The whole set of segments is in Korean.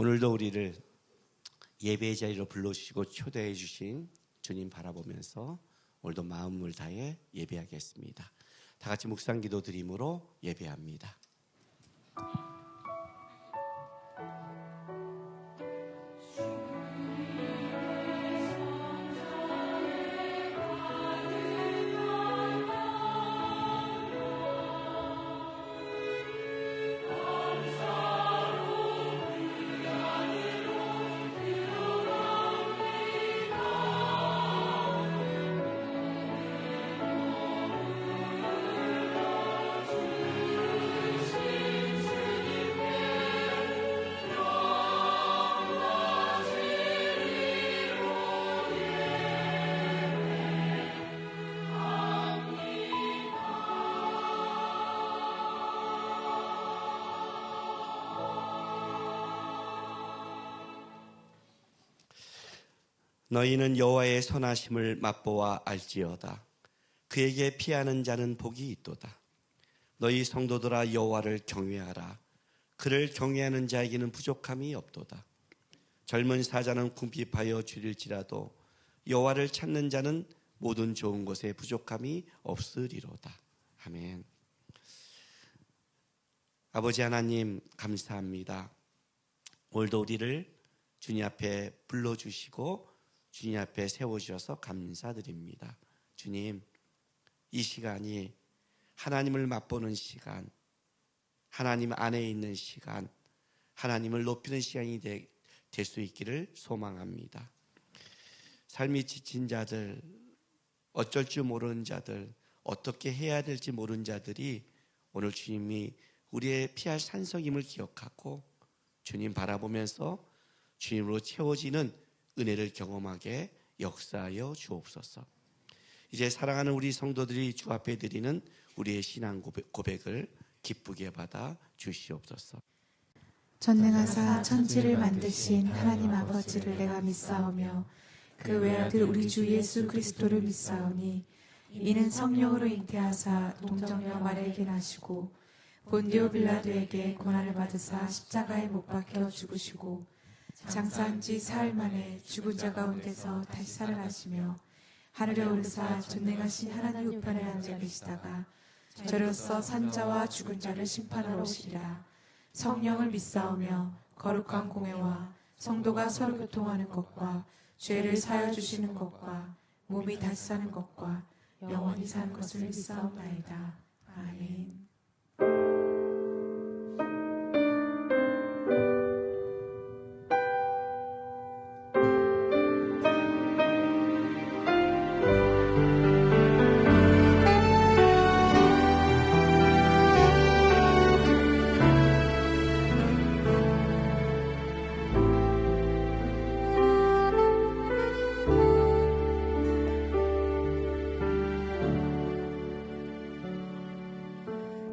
오늘도 우리를 예배의 자리로 불러주시고 초대해 주신 주님 바라보면서 오늘도 마음을 다해 예배하겠습니다. 다 같이 묵상 기도 드림으로 예배합니다. 너희는 여호와의 선하심을 맛보아 알지어다. 그에게 피하는 자는 복이 있도다. 너희 성도들아 여호와를 경외하라. 그를 경외하는 자에게는 부족함이 없도다. 젊은 사자는 궁핍하여 줄일지라도 여호와를 찾는 자는 모든 좋은 것에 부족함이 없으리로다. 아멘. 아버지 하나님 감사합니다. 오늘도 우리를 주님 앞에 불러주시고 주님 앞에 세워주셔서 감사드립니다. 주님, 이 시간이 하나님을 맛보는 시간, 하나님 안에 있는 시간, 하나님을 높이는 시간이 될 수 있기를 소망합니다. 삶이 지친 자들, 어쩔 줄 모르는 자들, 어떻게 해야 될지 모르는 자들이 오늘 주님이 우리의 피할 산성임을 기억하고 주님 바라보면서 주님으로 채워지는 은혜를 경험하게 역사하여 주옵소서. 이제 사랑하는 우리 성도들이 주 앞에 드리는 우리의 신앙 고백을 기쁘게 받아 주시옵소서. 전능하사 천지를 만드신 하나님 아버지를 내가 믿사오며 그 외아들 우리 주 예수 그리스도를 믿사오니 이는 성령으로 잉태하사 동정녀 마리아에게 나시고 본디오 빌라도에게 고난을 받으사 십자가에 못 박혀 죽으시고 장사한 지 사흘 만에 죽은 자 가운데서 다시 살아나시며 하늘에 오르사 전능하신 하나님 우편에 앉아 계시다가 저로서 산자와 죽은 자를 심판하러 오시리라. 성령을 믿사오며 거룩한 공회와 성도가 서로 교통하는 것과 죄를 사하여 주시는 것과 몸이 다시 사는 것과 영원히 사는 것을 믿사옵나이다. 아멘.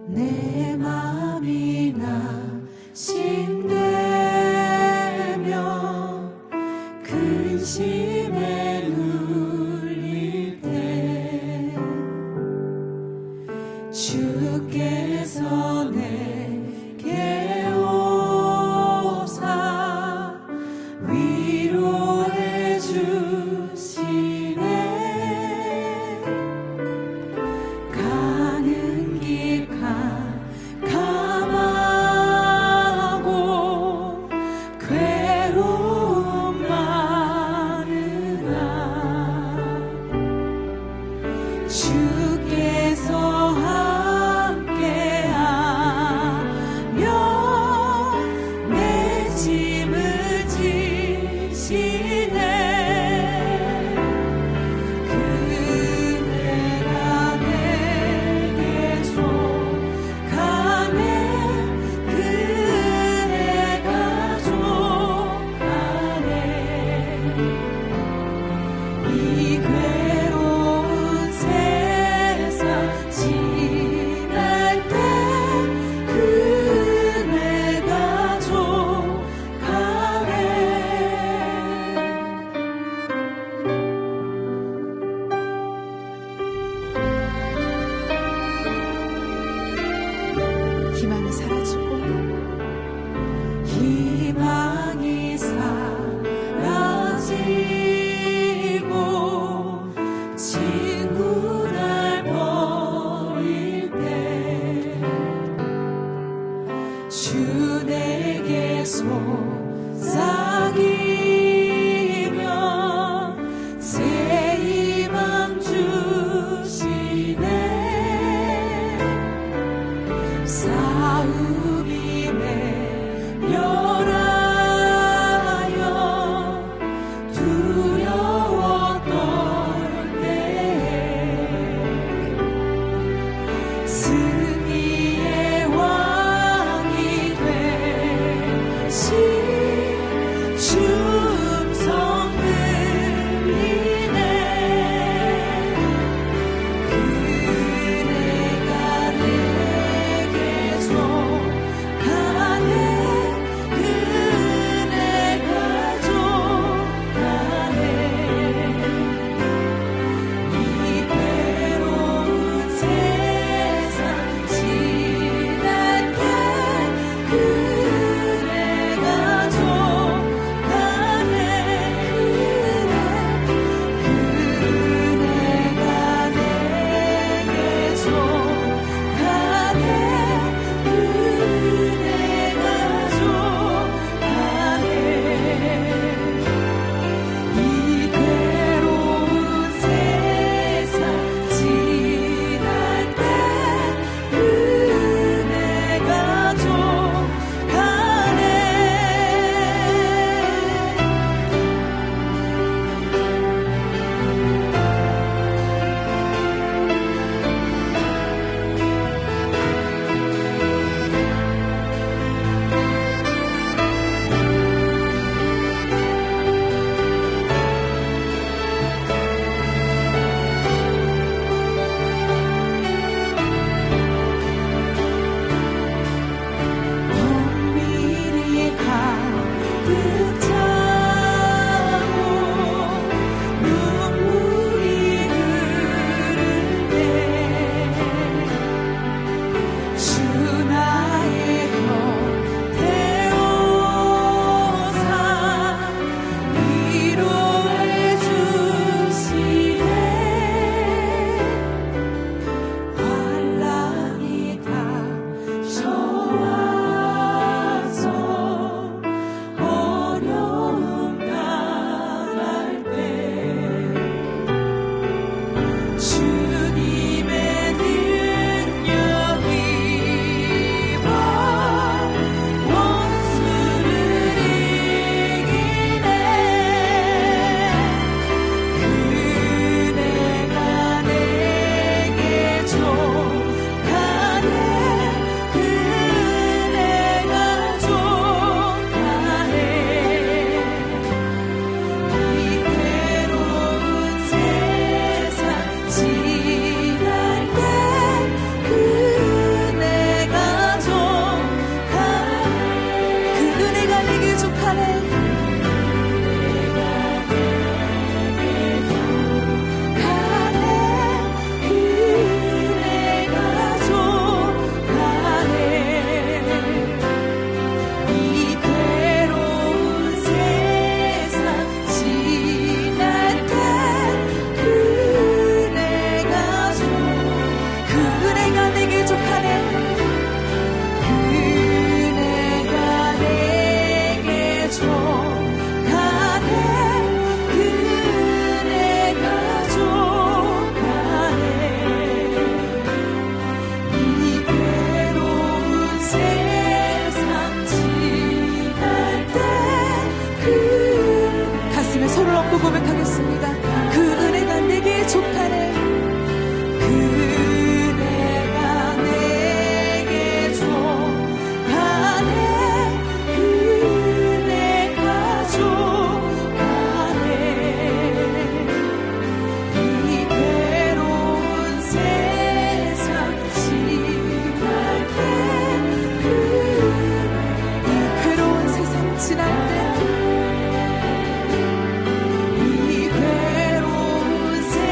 내 맘이 낙심되며 근심에 눌릴 때 주께서 내게 오사 위로해 주시네. 가는 길 캄캄하고 괴로움 많으나 주께서 함께하시네. 싸움이 멸하여 두려웠던 때에 승리의 왕이 되신 춤성 들리네. 그대가 내게 족하네. 그대가 족하네. 이 괴로운 세상 지날 때 그대가 족하네. 그대가 내게 족하네. 그대가 족하네. 이 괴로운 세상 지날 때 그대가 족하네. 눈물이 가득 차고 눈물이 흐를 때 주 나의 곁에 오사 위로해 주시네. 환란이 닥쳐와서 어려움 당할 때 주님의 능력이 와 원수를 이기네. 그대가 내게 족하네. 그대가 족하네. 이 괴로운 세상 지날 때 그대가 족하네. 그 은혜가 내게 족하네. 그대가 족하네. 이 괴로운 세상 지날 때 그대가 그 은혜가 내게 족하네. 그대가 내게 족하네. 그대가 족하네. 이 괴로운 세상 지날 때 가슴에 손을 얹고 고백하겠습니다. 그 은혜가 내게 족하네. 그대가 내게 족하네. 그대가 족하네. 이 괴로운 세상 지날 때 이 괴로운 세상 지날 때 이 괴로운 세상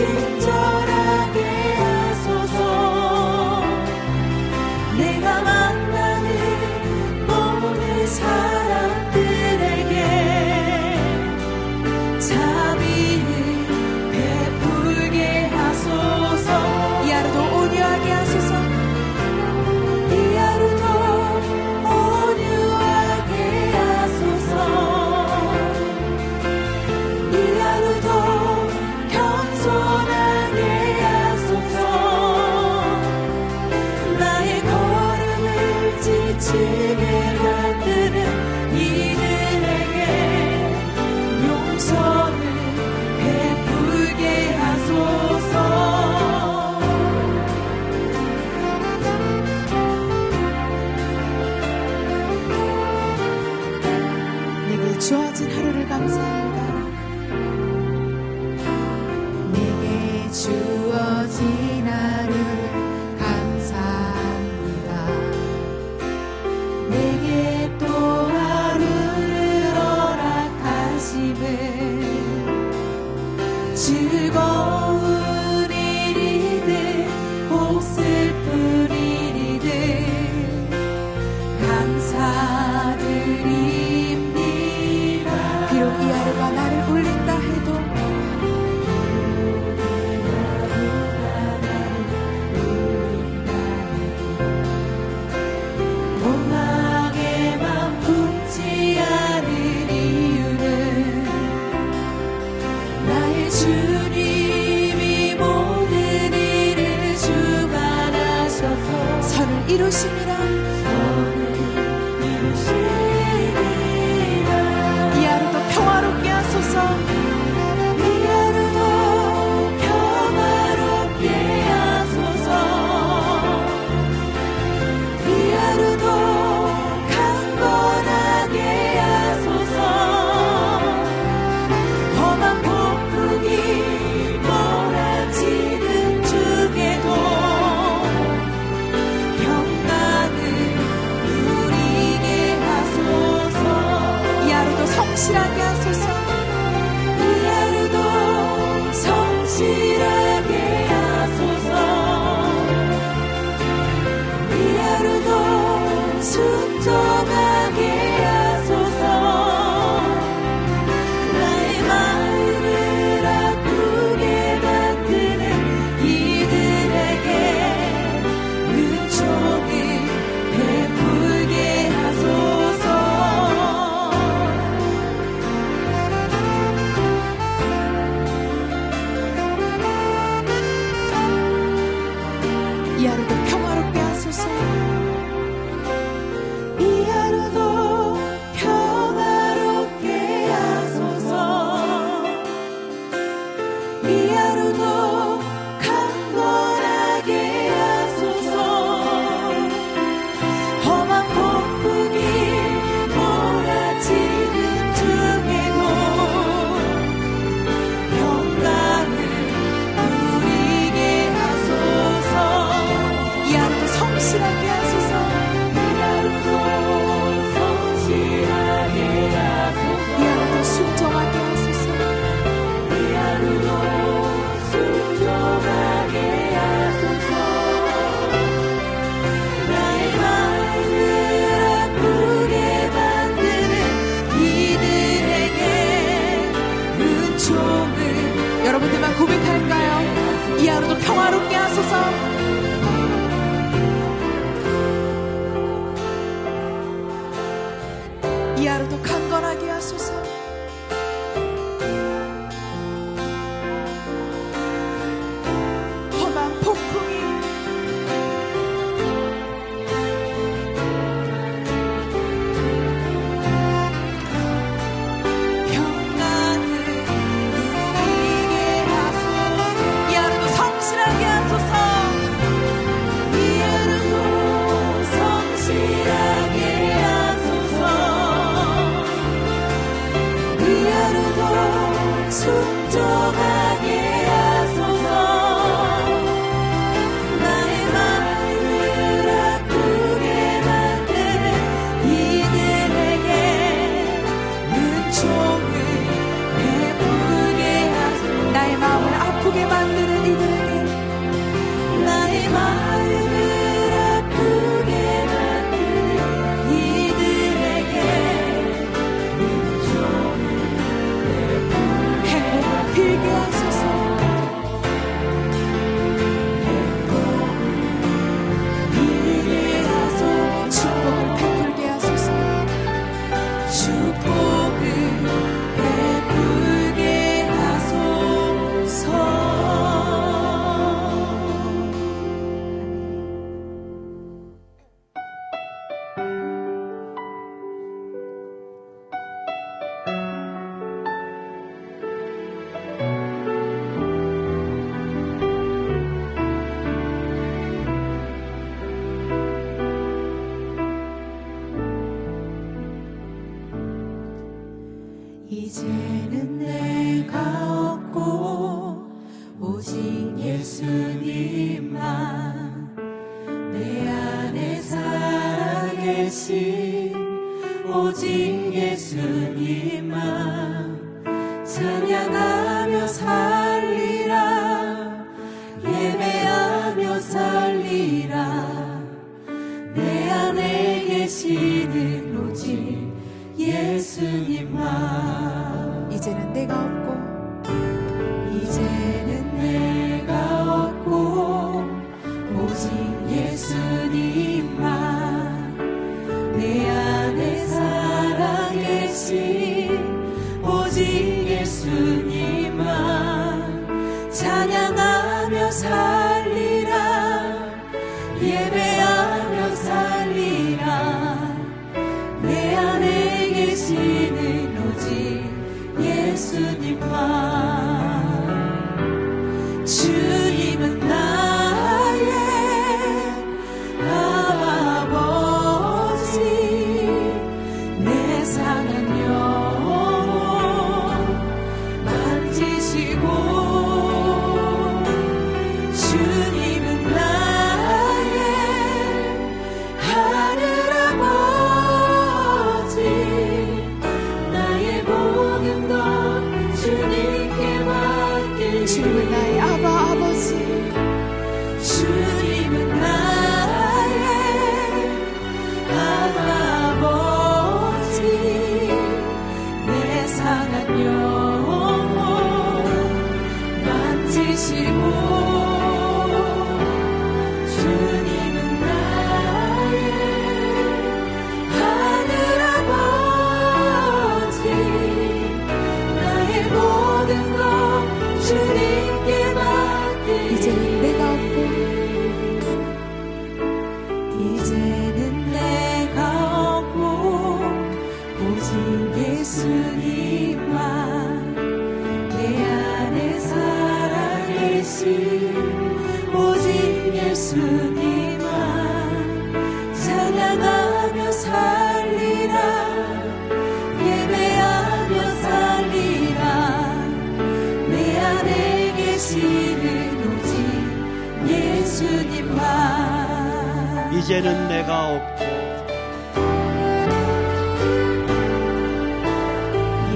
친절하게 하소서. 내가 만나는 모든 사람들에게 자비를 베풀게 하소서. 이 하루도 온유하게 하소서. 이 하루도 온유하게 하소서. 이 하루도 겸손하게 하소서. 나의 걸음을 지치게 만드는 이들에게 용서를 베풀게 하소서. 내게 주어진 하루를 감사합니다. 내게 주어진 하루를 감사합니다. 내게 또 하루를 허락하심을 즐거운 일이든 혹 슬픈 일이든 감사드립니다. 비록 이 하루가 나를 울린다 해도 원망에만 품지 않을 이유는 나의 주님이 모든 일을 주관하셔서 선을 이루심이라. 이 하루도 평화롭게 하소서. 이 하루도 평화롭게 하소서. 이 하루도 강건하게 하소서. 험한 폭풍이 몰아치는 중에도 평강을 누리게 하소서. 이 하루도 성실하게 하소서. 이 하루도 성실하게 하소서. 이 하루도 순종하게 하소서. 나의 마음을 아프게 만드는 이들에게 은총을 베풀게 하소서. 이 하루도 평화롭게 하소서. 이 하루도 평화롭게 하소서. 이 하루도 강건하게 하소서. 험한 폭풍이 몰아치는 중에도 평강을 누리게 하소서. 이 하루도 성실하게 하소서. 이 하루도 성실하게 하소서. 이 하루도 순종하게 하소서. 이 하루도 순종하게 하소서. 나의 마음을 아프게 만드는 이들에게 은총을 여러분들만 고백할까요? 이 하루도 평화롭게 하소서. 이 하루도 강건하게 하소서. 험한 폭풍이 평강을 누리게 하소서. 이 하루도 성실하게 하소서. 이 하루도 성실하게 하소서. 이 하루도 순종하게 하소서. 나의 마음을 아프게 만드는 이들에게 은총을 베풀게 하소서. 나의 마음을 아프게 만드는 이제는 내가 없고 오직 예수님만 내 안에 살아계신 오직 예수님만 찬양하며 살리라 예배하며 살리라 내 안에 계시는 오직 예수님만 이제는 내가 없고 이제는 내가 없고 오직 예수님만 내 안에 살아계신 오직 예수님만 찬양하며 살리라 예배하며 살리라 내 안에 계시는 오직 예수님만 주님은 나의 아버지 내 상한 영혼 만지시고 주님은 나의 하늘 아버지 나의 모든 것 주님께 맡기리 주님은 나의 아버지 주님은 나의 아버지 내 상한 영혼 만지시고 주님은 나의 하늘 아버지 나의 모든 것 주님께 맡기리 이제는 내가 없고 이제는 내가 없고 오직 예수님만 내 안에 살아계신 오직 예수님만 찬양하며 살리라 예배하며 살리라 내 안에 계시는 오직 예수님만 이제는 내가 없고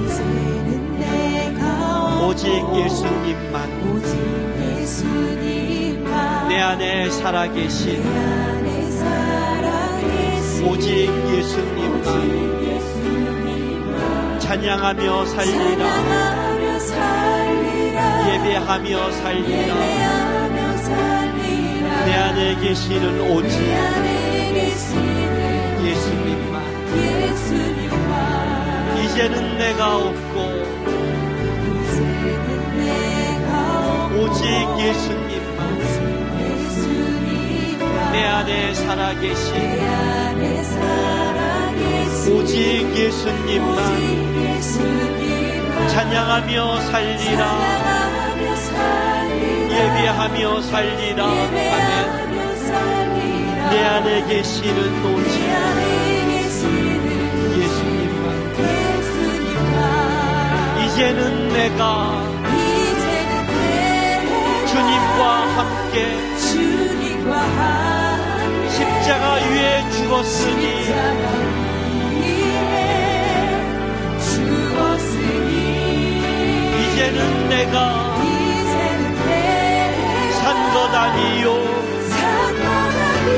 이제는 내가 오직 예수님만 오직 예수님만 내 안에 살아계신 내 안에 살아계신 오직 예수님만 찬양하며 살리라 찬양하며 살리라 예배하며 살리라 예배하며 살리라 내 안에 계시는 오직 내 안에 계시는 예수님만 예수님만 이제는 내가 없고 이제는 내가 오직 예수님만 예수님만 내 안에 살아계신 내 안에 살아계신 오직 예수님만 예수님만 찬양하며 살리라 찬양하며 살리라 예배하며 살리라 아멘 예배하며 살리라 내 안에 계시는 오직 내 안에 계시는 예수님만 예수님만 이제는 내가 이제는 내가 주님과 함께 주님과 함께 십자가 위에 죽었으니 십자가 위에 죽었으니 이제는 내가 이제는 내가 산 것 아니요 산 것 아니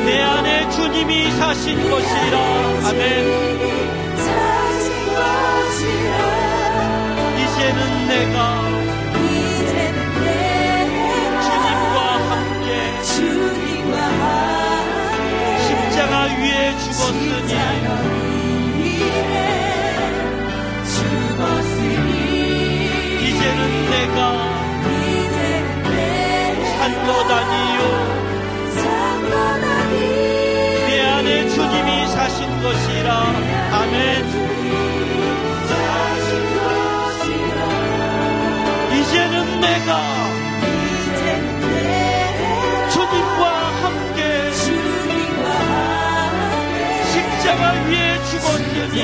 내 안에 주님이 사신 것이라 아멘 사신 것이라 이제는 내가 이제는 내가 주님과 함께 주님과 함께 십자가 위에 죽었으니 십자가 위에 죽었으니 이제는 내가 이제는 내가 산 것 아니요 산 것 아니 내 안에 주님이 사신 것이라 아멘 사신 것이라 이제는 내가 이제는 내가 주님과 함께 주님과 함께 십자가 위에 죽었으니 위에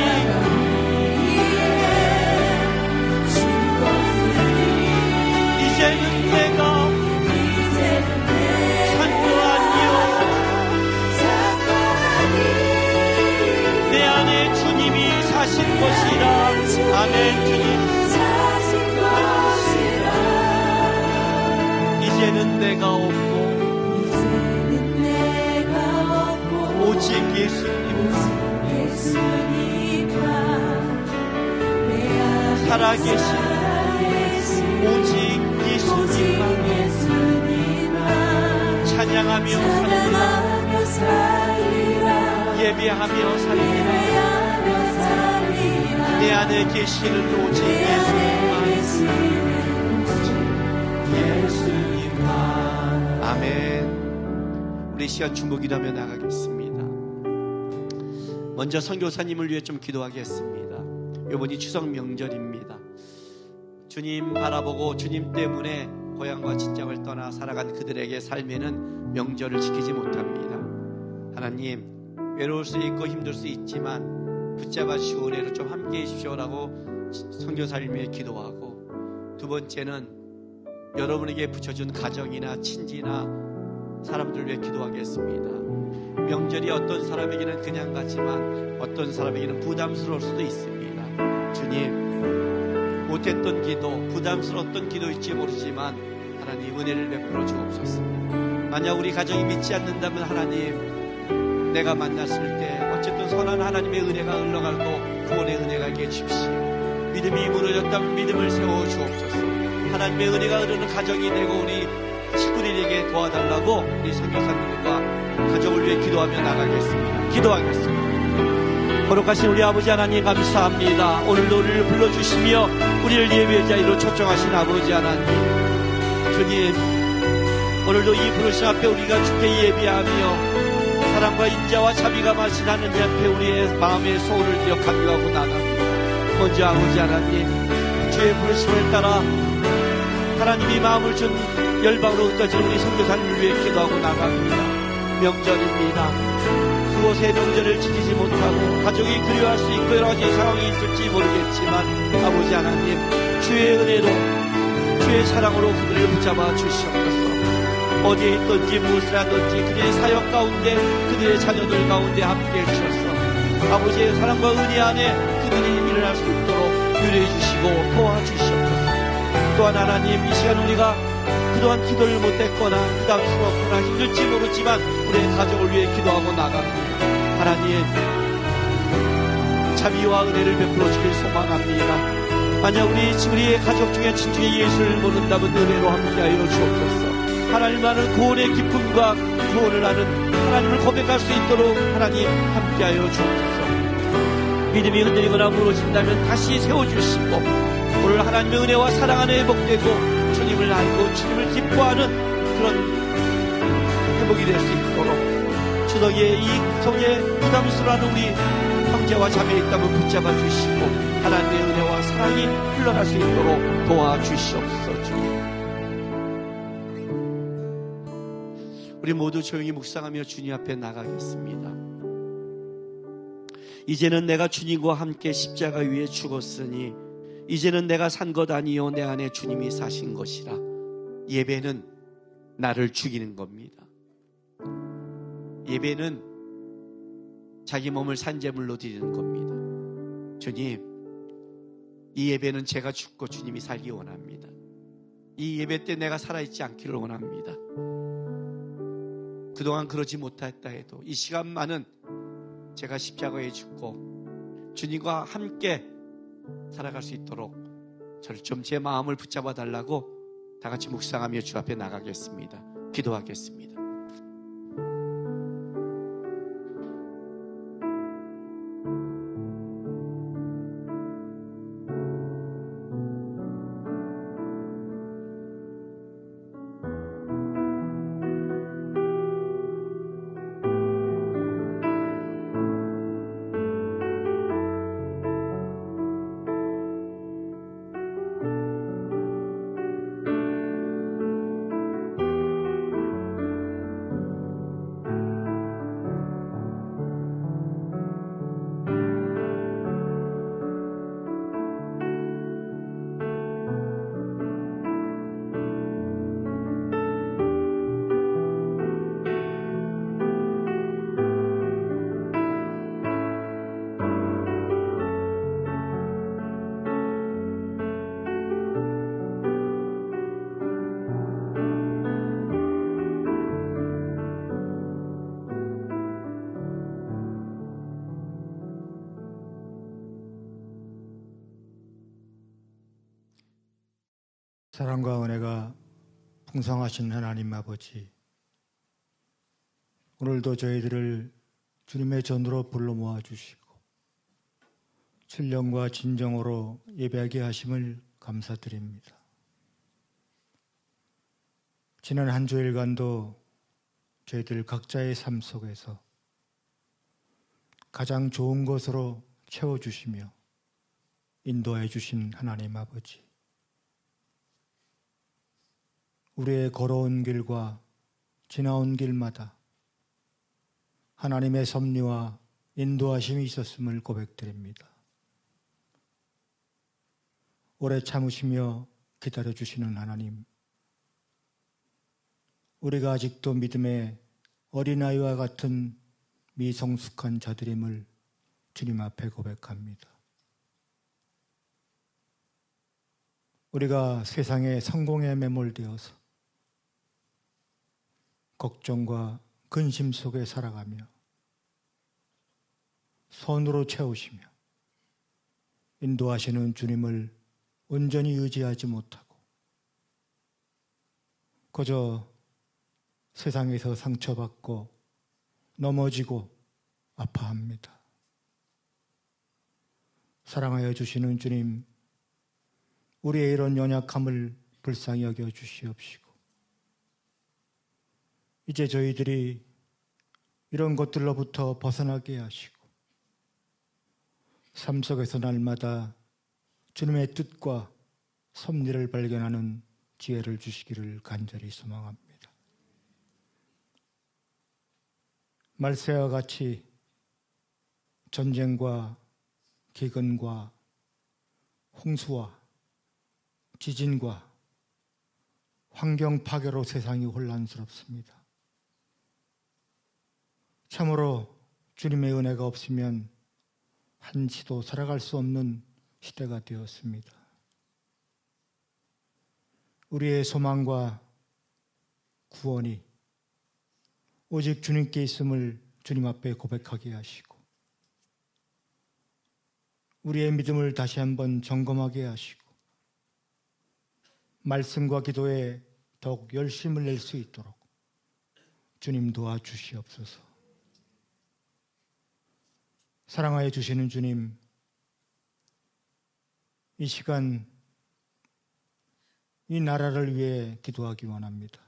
아멘. 주님, 사신 것이라. 이제는 내가 없고 이제는 내가 없고 오직 예수님만 예수님만 내 안에 살아계신 오직 예수님만 예수님만 찬양하며 살리라. 예배하며 살리라. 내 안에 계시는 오직 예수님만. 아멘. 우리 시간 중보 기도하며 나가겠습니다. 먼저 선교사님을 위해 좀 기도하겠습니다. 이번이 추석 명절입니다. 주님 바라보고 주님 때문에 고향과 친정을 떠나 살아간 그들에게 삶에는 명절을 지키지 못합니다. 하나님, 외로울 수 있고 힘들 수 있지만 붙잡아 주시고 올해로 좀 함께 해주십시오라고 선교사님에게 기도하고, 두 번째는 여러분에게 붙여준 가정이나 친지나 사람들 위해 기도하겠습니다. 명절이 어떤 사람에게는 그냥 가지만 어떤 사람에게는 부담스러울 수도 있습니다. 주님, 못했던 기도, 부담스러웠던 기도일지 모르지만 하나님 은혜를 베풀어 주옵소서. 만약 우리 가정이 믿지 않는다면 하나님, 내가 만났을 때 어쨌든 선한 하나님의 은혜가 흘러가고 구원의 은혜가 있게 해주십시오. 믿음이 무너졌다면 믿음을 세워 주옵소서. 하나님의 은혜가 흐르는 가정이 되고 우리 식구들에게 도와달라고 우리 선교사님과 가족을 위해 기도하며 나가겠습니다. 기도하겠습니다. 거룩하신 우리 아버지 하나님 감사합니다. 오늘도 우리를 불러주시며 우리를 예배의 자리로 초청하신 아버지 하나님, 주님, 오늘도 이 부르심 앞에 우리가 주께 예배하며 사랑과 인자와 자비가 마신 하느님 앞에 우리의 마음의 소원을 기억하며 하고 나갑니다. 먼저 아버지 하나님, 주의 부르심을 따라 하나님이 마음을 준 열방으로 흩어진 우리 선교사님을 위해 기도하고 나갑니다. 명절입니다. 그곳에 명절을 지키지 못하고 가족이 그리워할 수 있고 여러 가지 상황이 있을지 모르겠지만 아버지 하나님, 주의 은혜로 주의 사랑으로 그들을 붙잡아 주시옵소서. 어디에 있든지 무엇을 하든지 그들의 사역 가운데 그들의 자녀들 가운데 함께 해주셔서 아버지의 사랑과 은혜 안에 그들이 일어날 수 있도록 유래해 주시고 도와주시옵소서. 또한 하나님, 이 시간 우리가 그동안 기도를 못했거나 부담스럽거나 힘들지 모르지만 우리의 가족을 위해 기도하고 나갑니다. 하나님, 자비와 은혜를 베풀어 주길 소망합니다. 만약 우리의 가족 중에 친중에 예수를 모른다면 은혜로 함께하여 주옵소서. 하나님만은 구원의 기쁨과 구원을 하는 하나님을 고백할 수 있도록 하나님 함께하여 주옵소서. 믿음이 흔들리거나 무너진다면 다시 세워주시고 오늘 하나님의 은혜와 사랑 안에 회복되고 주님을 알고 주님을 기뻐하는 그런 회복이 될 수 있도록 추석에 이 속에 부담스러워하는 우리 형제와 자매에 있다면 붙잡아 주시고 하나님의 은혜와 사랑이 흘러갈 수 있도록 도와주시옵소서. 주님, 우리 모두 조용히 묵상하며 주님 앞에 나가겠습니다. 이제는 내가 주님과 함께 십자가 위에 죽었으니 이제는 내가 산 것 아니요 내 안에 주님이 사신 것이라. 예배는 나를 죽이는 겁니다. 예배는 자기 몸을 산제물로 드리는 겁니다. 주님, 이 예배는 제가 죽고 주님이 살기 원합니다. 이 예배 때 내가 살아있지 않기를 원합니다. 그동안 그러지 못했다 해도 이 시간만은 제가 십자가에 죽고 주님과 함께 살아갈 수 있도록 저를 좀 제 마음을 붙잡아 달라고 다 같이 묵상하며 주 앞에 나가겠습니다. 기도하겠습니다. 사랑과 은혜가 풍성하신 하나님 아버지, 오늘도 저희들을 주님의 전으로 불러 모아 주시고 신령과 진정으로 예배하게 하심을 감사드립니다. 지난 한 주일간도 저희들 각자의 삶 속에서 가장 좋은 것으로 채워주시며 인도해 주신 하나님 아버지, 우리의 걸어온 길과 지나온 길마다 하나님의 섭리와 인도하심이 있었음을 고백드립니다. 오래 참으시며 기다려주시는 하나님, 우리가 아직도 믿음의 어린아이와 같은 미성숙한 자들임을 주님 앞에 고백합니다. 우리가 세상의 성공에 매몰되어서 걱정과 근심 속에 살아가며 선으로 채우시며 인도하시는 주님을 온전히 의지하지 못하고 그저 세상에서 상처받고 넘어지고 아파합니다. 사랑하여 주시는 주님, 우리의 이런 연약함을 불쌍히 여겨 주시옵시고 이제 저희들이 이런 것들로부터 벗어나게 하시고 삶 속에서 날마다 주님의 뜻과 섭리를 발견하는 지혜를 주시기를 간절히 소망합니다. 말세와 같이 전쟁과 기근과 홍수와 지진과 환경 파괴로 세상이 혼란스럽습니다. 참으로 주님의 은혜가 없으면 한시도 살아갈 수 없는 시대가 되었습니다. 우리의 소망과 구원이 오직 주님께 있음을 주님 앞에 고백하게 하시고 우리의 믿음을 다시 한번 점검하게 하시고 말씀과 기도에 더욱 열심을 낼 수 있도록 주님 도와주시옵소서. 사랑하여 주시는 주님, 이 시간 이 나라를 위해 기도하기 원합니다.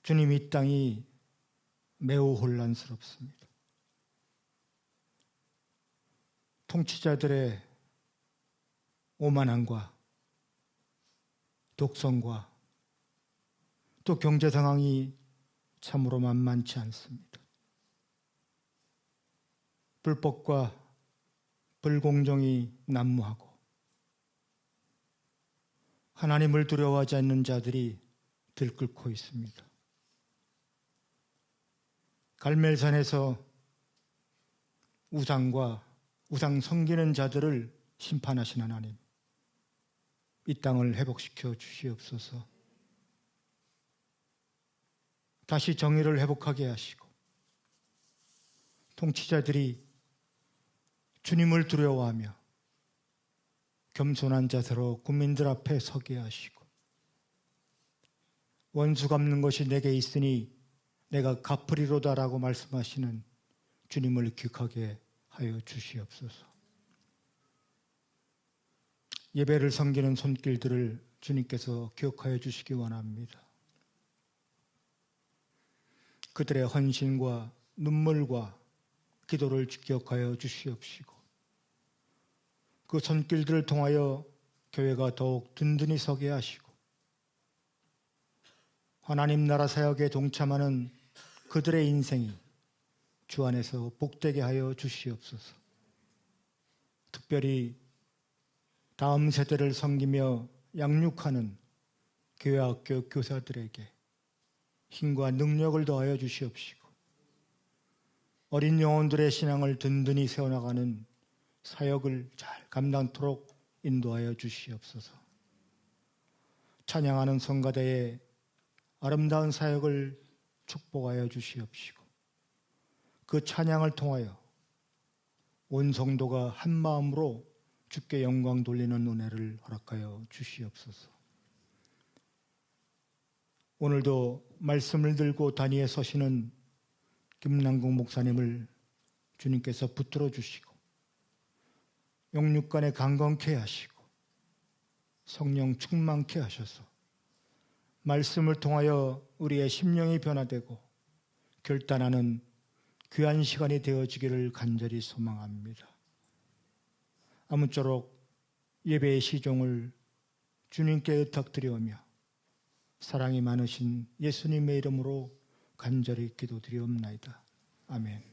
주님, 이 땅이 매우 혼란스럽습니다. 통치자들의 오만함과 독선과 또 경제 상황이 참으로 만만치 않습니다. 불법과 불공정이 난무하고 하나님을 두려워하지 않는 자들이 들끓고 있습니다. 갈멜산에서 우상과 우상 섬기는 자들을 심판하신 하나님, 이 땅을 회복시켜 주시옵소서. 다시 정의를 회복하게 하시고 통치자들이 주님을 두려워하며 겸손한 자세로 국민들 앞에 서게 하시고 원수 갚는 것이 내게 있으니 내가 갚으리로다라고 말씀하시는 주님을 기억하게 하여 주시옵소서. 예배를 섬기는 손길들을 주님께서 기억하여 주시기 원합니다. 그들의 헌신과 눈물과 기도를 기억하여 주시옵시고 그 손길들을 통하여 교회가 더욱 든든히 서게 하시고 하나님 나라 사역에 동참하는 그들의 인생이 주 안에서 복되게 하여 주시옵소서. 특별히 다음 세대를 섬기며 양육하는 교회 학교 교사들에게 힘과 능력을 더하여 주시옵시고 어린 영혼들의 신앙을 든든히 세워나가는 사역을 잘 감당토록 인도하여 주시옵소서. 찬양하는 성가대의 아름다운 사역을 축복하여 주시옵시고 그 찬양을 통하여 온 성도가 한 마음으로 주께 영광 돌리는 은혜를 허락하여 주시옵소서. 오늘도 말씀을 들고 단위에 서시는 김남국 목사님을 주님께서 붙들어 주시고 영육간에 강건케 하시고 성령 충만케 하셔서 말씀을 통하여 우리의 심령이 변화되고 결단하는 귀한 시간이 되어지기를 간절히 소망합니다. 아무쪼록 예배의 시종을 주님께 의탁드리오며 사랑이 많으신 예수님의 이름으로 간절히 기도드리옵나이다. 아멘.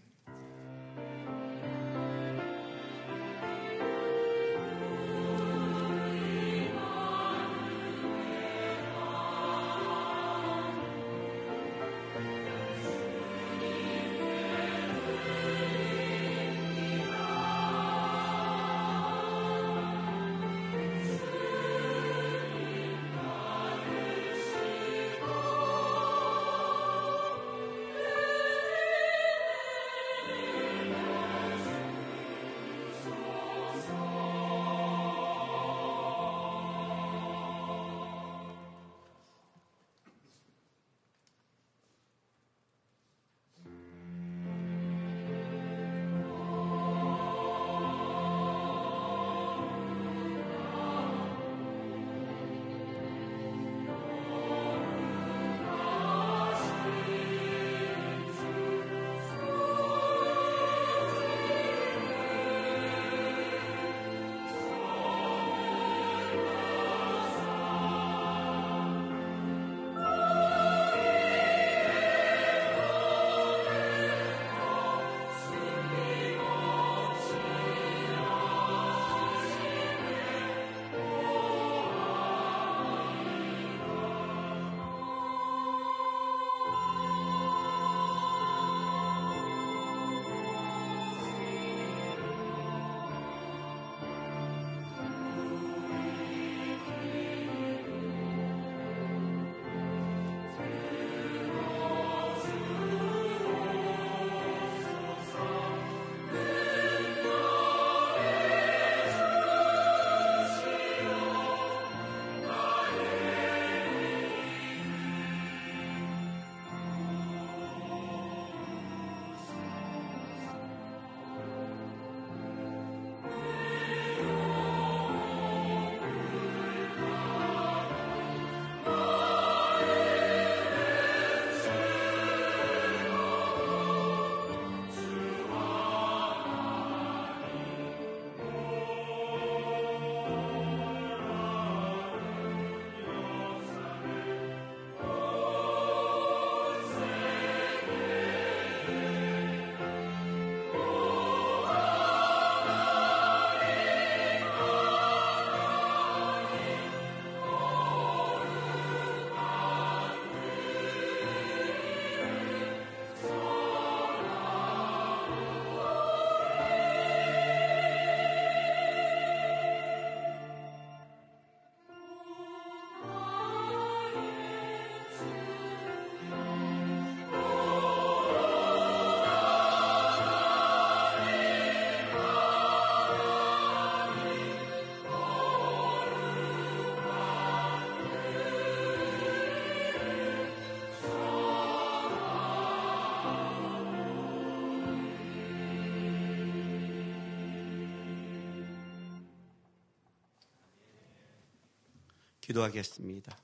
기도하겠습니다.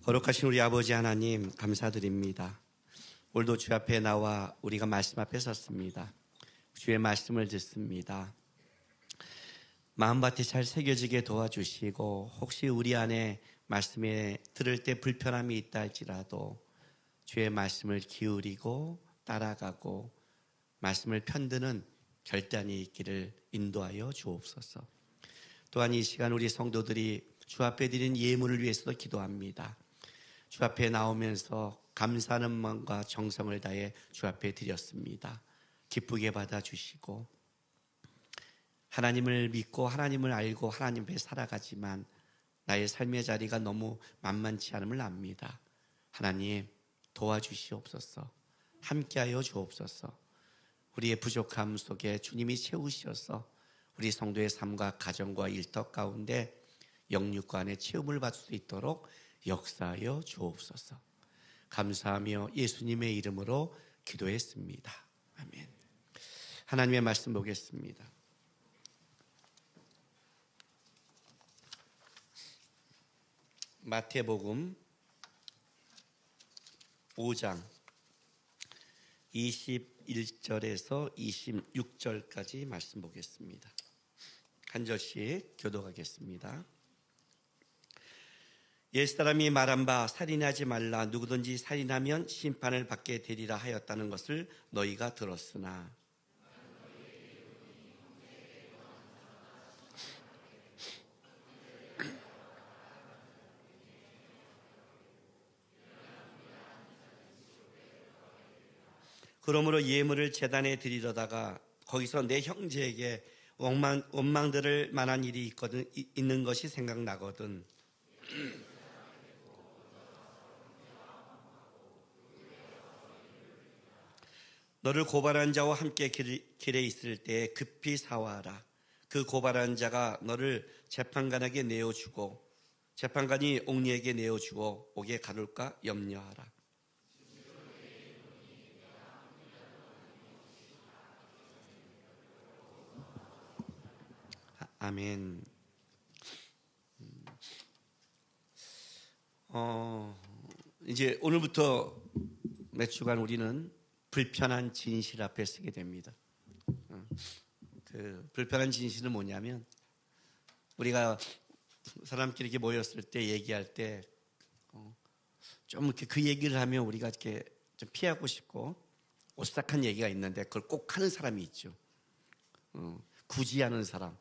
거룩하신 우리 아버지 하나님 감사드립니다. 오늘도 주 앞에 나와 우리가 말씀 앞에 섰습니다. 주의 말씀을 듣습니다. 마음밭에 잘 새겨지게 도와주시고 혹시 우리 안에 말씀에 들을 때 불편함이 있다 할지라도 주의 말씀을 기울이고 따라가고 말씀을 편드는 결단이 있기를 인도하여 주옵소서. 또한 이 시간 우리 성도들이 주 앞에 드린 예물을 위해서도 기도합니다. 주 앞에 나오면서 감사하는 마음과 정성을 다해 주 앞에 드렸습니다. 기쁘게 받아주시고 하나님을 믿고 하나님을 알고 하나님 앞에 살아가지만 나의 삶의 자리가 너무 만만치 않음을 압니다. 하나님 도와주시옵소서. 함께하여 주옵소서. 우리의 부족함 속에 주님이 채우셔서 우리 성도의 삶과 가정과 일터 가운데 영육과 안에 체험을 받을 수 있도록 역사하여 주옵소서. 감사하며 예수님의 이름으로 기도했습니다. 아멘. 하나님의 말씀 보겠습니다. 마태복음 5장 21절에서 26절까지 말씀 보겠습니다. 한 절씩 교독하겠습니다. 옛사람이 말한 바 살인하지 말라, 누구든지 살인하면 심판을 받게 되리라 하였다는 것을 너희가 들었으나 그러므로 예물을 제단에 드리려다가 거기서 내 형제에게 원망들을 만한 일이 있는 것이 생각나거든. 너를 고발한 자와 함께 길에 있을 때 급히 사와라. 그 고발한 자가 너를 재판관에게 내어주고 재판관이 옥리에게 내어주고 옥에 가둘까 염려하라. 아멘. 이제 오늘부터 몇 주간 우리는 불편한 진실 앞에 서게 됩니다. 그 불편한 진실은 뭐냐면 우리가 사람끼리 이렇게 모였을 때 얘기할 때 좀 이렇게 그 얘기를 하면 우리가 이렇게 좀 피하고 싶고 오싹한 얘기가 있는데 그걸 꼭 하는 사람이 있죠. 굳이 하는 사람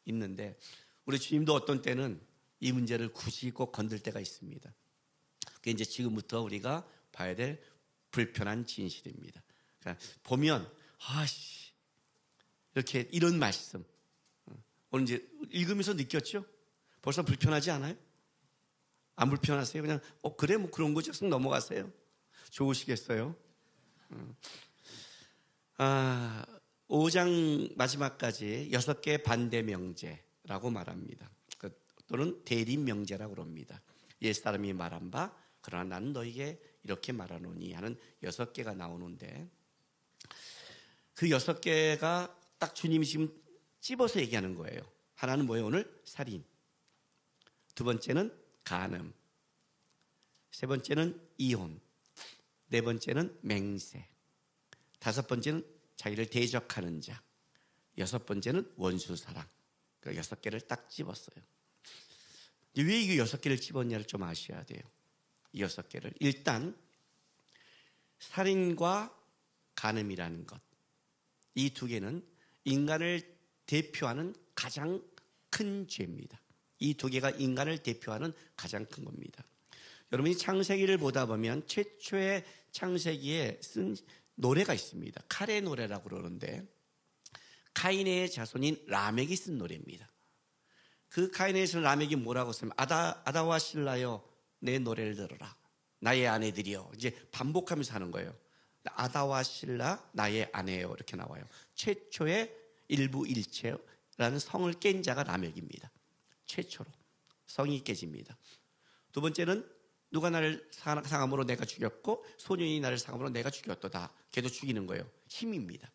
있는데 우리 주님도 어떤 때는 이 문제를 굳이 꼭 건들 때가 있습니다. 그게 이제 지금부터 우리가 봐야 될 불편한 진실입니다. 그러니까 보면 이렇게 이런 말씀 오늘 이제 읽으면서 느꼈죠? 벌써 불편하지 않아요? 안 불편하세요? 그냥 그래 뭐 그런 거죠. 쓱 넘어가세요. 좋으시겠어요? 5장 마지막까지 6개 반대 명제라고 말합니다. 또는 대립 명제라고 그럽니다. 옛사람이 말한 바 그러나 나는 너에게 이렇게 말하노니 하는 6개가 나오는데 그 6개가 딱 주님이 지금 찝어서 얘기하는 거예요. 하나는 뭐예요? 오늘 살인. 두 번째는 간음. 세 번째는 이혼. 네 번째는 맹세. 다섯 번째는 자기를 대적하는 자. 여섯 번째는 원수사랑. 그 6개를 딱 찝었어요. 왜 이 6개를 찝었냐를 좀 아셔야 돼요. 이 6개를. 일단 살인과 간음이라는 것. 이 두 개는 인간을 대표하는 가장 큰 죄입니다. 이 두 개가 인간을 대표하는 가장 큰 겁니다. 여러분이 창세기를 보다 보면 최초의 창세기에 쓴 노래가 있습니다. 칼의 노래라고 그러는데 카인의 자손인 라멕이 쓴 노래입니다. 그 카인의 자손 라멕이 뭐라고 쓰면 아다와 실라여 내 노래를 들어라. 나의 아내들이여. 이제 반복하면서 하는 거예요. 아다와 실라 나의 아내요. 이렇게 나와요. 최초의 일부 일체라는 성을 깬 자가 라멕입니다. 최초로 성이 깨집니다. 두 번째는 누가 나를 상함으로 내가 죽였고 소년이 나를 상함으로 내가 죽였도다. 걔도 죽이는 거예요. 힘입니다.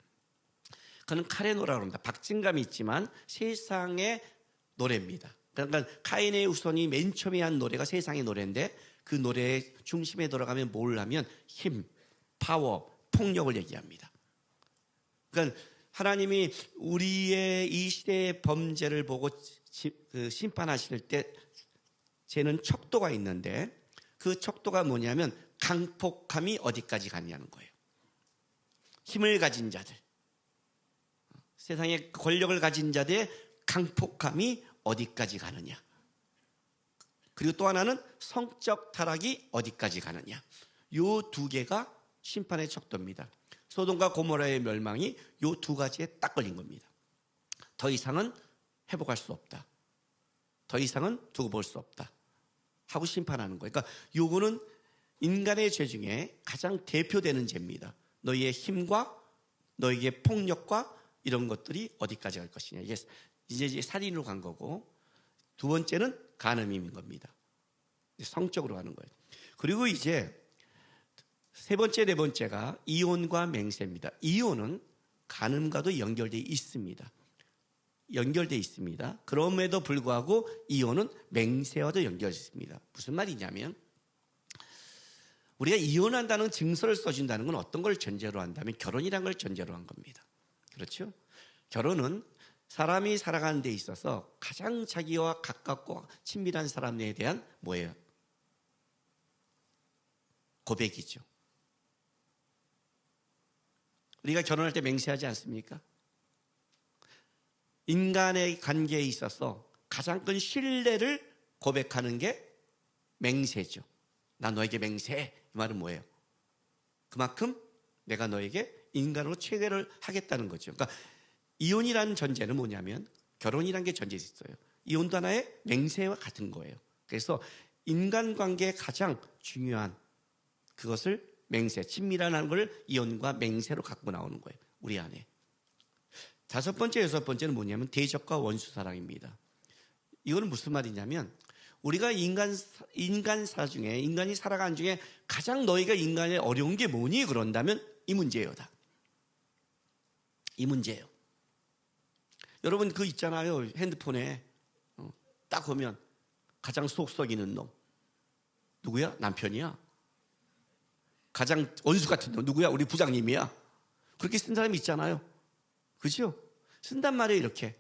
그는 칼의 노래라고 합니다. 박진감이 있지만 세상의 노래입니다. 그러니까 카인의 후손이 맨 처음에 한 노래가 세상의 노래인데 그 노래의 중심에 들어가면 뭘 하면 힘, 파워, 폭력을 얘기합니다. 그러니까 하나님이 우리의 이 시대의 범죄를 보고 심판하실 때 쟤는 척도가 있는데 그 척도가 뭐냐면 강폭함이 어디까지 가냐는 거예요. 힘을 가진 자들, 세상에 권력을 가진 자들의 강폭함이 어디까지 가느냐. 그리고 또 하나는 성적 타락이 어디까지 가느냐. 요 두 개가 심판의 척도입니다. 소돔과 고모라의 멸망이 요 두 가지에 딱 걸린 겁니다. 더 이상은 회복할 수 없다. 더 이상은 두고 볼 수 없다. 하고 심판하는 거예요. 그러니까 요거는 인간의 죄 중에 가장 대표되는 죄입니다. 너희의 힘과 너에게 폭력과 이런 것들이 어디까지 갈 것이냐. 이게 이제 살인으로 간 거고, 두 번째는 간음인 겁니다. 성적으로 가는 거예요. 그리고 이제 세 번째, 네 번째가 이혼과 맹세입니다. 이혼은 간음과도 연결되어 있습니다. 연결되어 있습니다. 그럼에도 불구하고 이혼은 맹세와도 연결되어 있습니다. 무슨 말이냐면, 우리가 이혼한다는 증서를 써준다는 건 어떤 걸 전제로 한다면 결혼이라는 걸 전제로 한 겁니다. 그렇죠? 결혼은 사람이 살아가는 데 있어서 가장 자기와 가깝고 친밀한 사람에 대한 뭐예요? 고백이죠. 우리가 결혼할 때 맹세하지 않습니까? 인간의 관계에 있어서 가장 큰 신뢰를 고백하는 게 맹세죠. 나 너에게 맹세해. 이 말은 뭐예요? 그만큼 내가 너에게 인간으로 체계를 하겠다는 거죠. 그러니까 이혼이라는 전제는 뭐냐면, 결혼이라는 게 전제에 있어요. 이혼도 하나의 맹세와 같은 거예요. 그래서 인간관계의 가장 중요한 그것을 맹세, 친밀한 걸 이혼과 맹세로 갖고 나오는 거예요. 우리 안에. 다섯 번째, 여섯 번째는 뭐냐면 대적과 원수 사랑입니다. 이거는 무슨 말이냐면, 우리가 인간사 중에, 인간이 살아가는 중에 가장 너희가 인간에 어려운 게 뭐니? 그런다면 이 문제예요. 다. 이 문제예요. 여러분 그 있잖아요. 핸드폰에 딱 보면 가장 속 썩이는 놈. 누구야? 남편이야. 가장 원수 같은 놈. 누구야? 우리 부장님이야. 그렇게 쓴 사람이 있잖아요. 그죠? 쓴단 말이에요. 이렇게.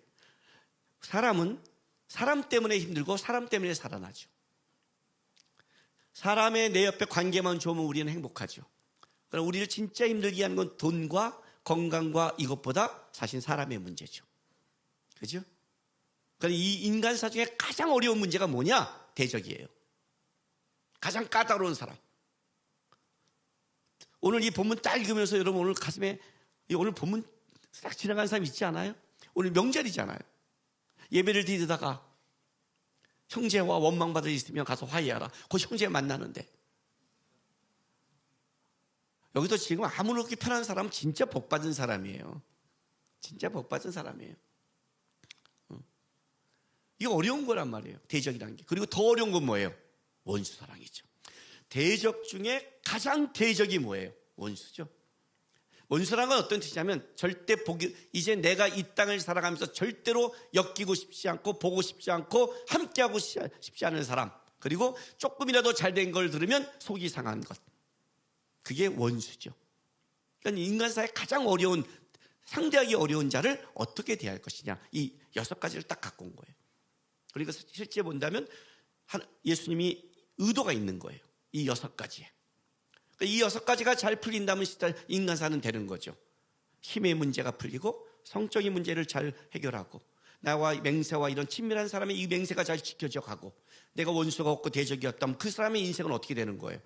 사람은 사람 때문에 힘들고 사람 때문에 살아나죠. 사람의 내 옆에 관계만 좋으면 우리는 행복하죠. 그럼 우리를 진짜 힘들게 하는 건 돈과 건강과 이것보다 사실 사람의 문제죠. 그죠? 그러니까 이 인간사 중에 가장 어려운 문제가 뭐냐? 대적이에요. 가장 까다로운 사람. 오늘 이 본문 딱 읽으면서 여러분 오늘 가슴에 오늘 본문 싹 지나간 사람 있지 않아요? 오늘 명절이잖아요. 예배를 드리다가 형제와 원망받을 있으면 가서 화해하라. 그 형제 만나는데. 여기서 지금 아무렇게 편한 사람은 진짜 복받은 사람이에요. 진짜 복받은 사람이에요. 이거 어려운 거란 말이에요. 대적이라는 게. 그리고 더 어려운 건 뭐예요? 원수 사랑이죠. 대적 중에 가장 대적이 뭐예요? 원수죠. 원수라는 건 어떤 뜻이냐면 절대 이제 내가 이 땅을 살아가면서 절대로 엮이고 싶지 않고 보고 싶지 않고 함께하고 싶지 않은 사람, 그리고 조금이라도 잘된 걸 들으면 속이 상한 것, 그게 원수죠. 그러니까 인간사의 가장 어려운, 상대하기 어려운 자를 어떻게 대할 것이냐, 이 6가지를 딱 갖고 온 거예요. 그러니까 실제 본다면 예수님이 의도가 있는 거예요. 이 6가지에. 이 6가지가 잘 풀린다면 인간사는 되는 거죠. 힘의 문제가 풀리고 성적인 문제를 잘 해결하고 나와 맹세와 이런 친밀한 사람의 이 맹세가 잘 지켜져 가고 내가 원수가 없고 대적이 없다면 그 사람의 인생은 어떻게 되는 거예요?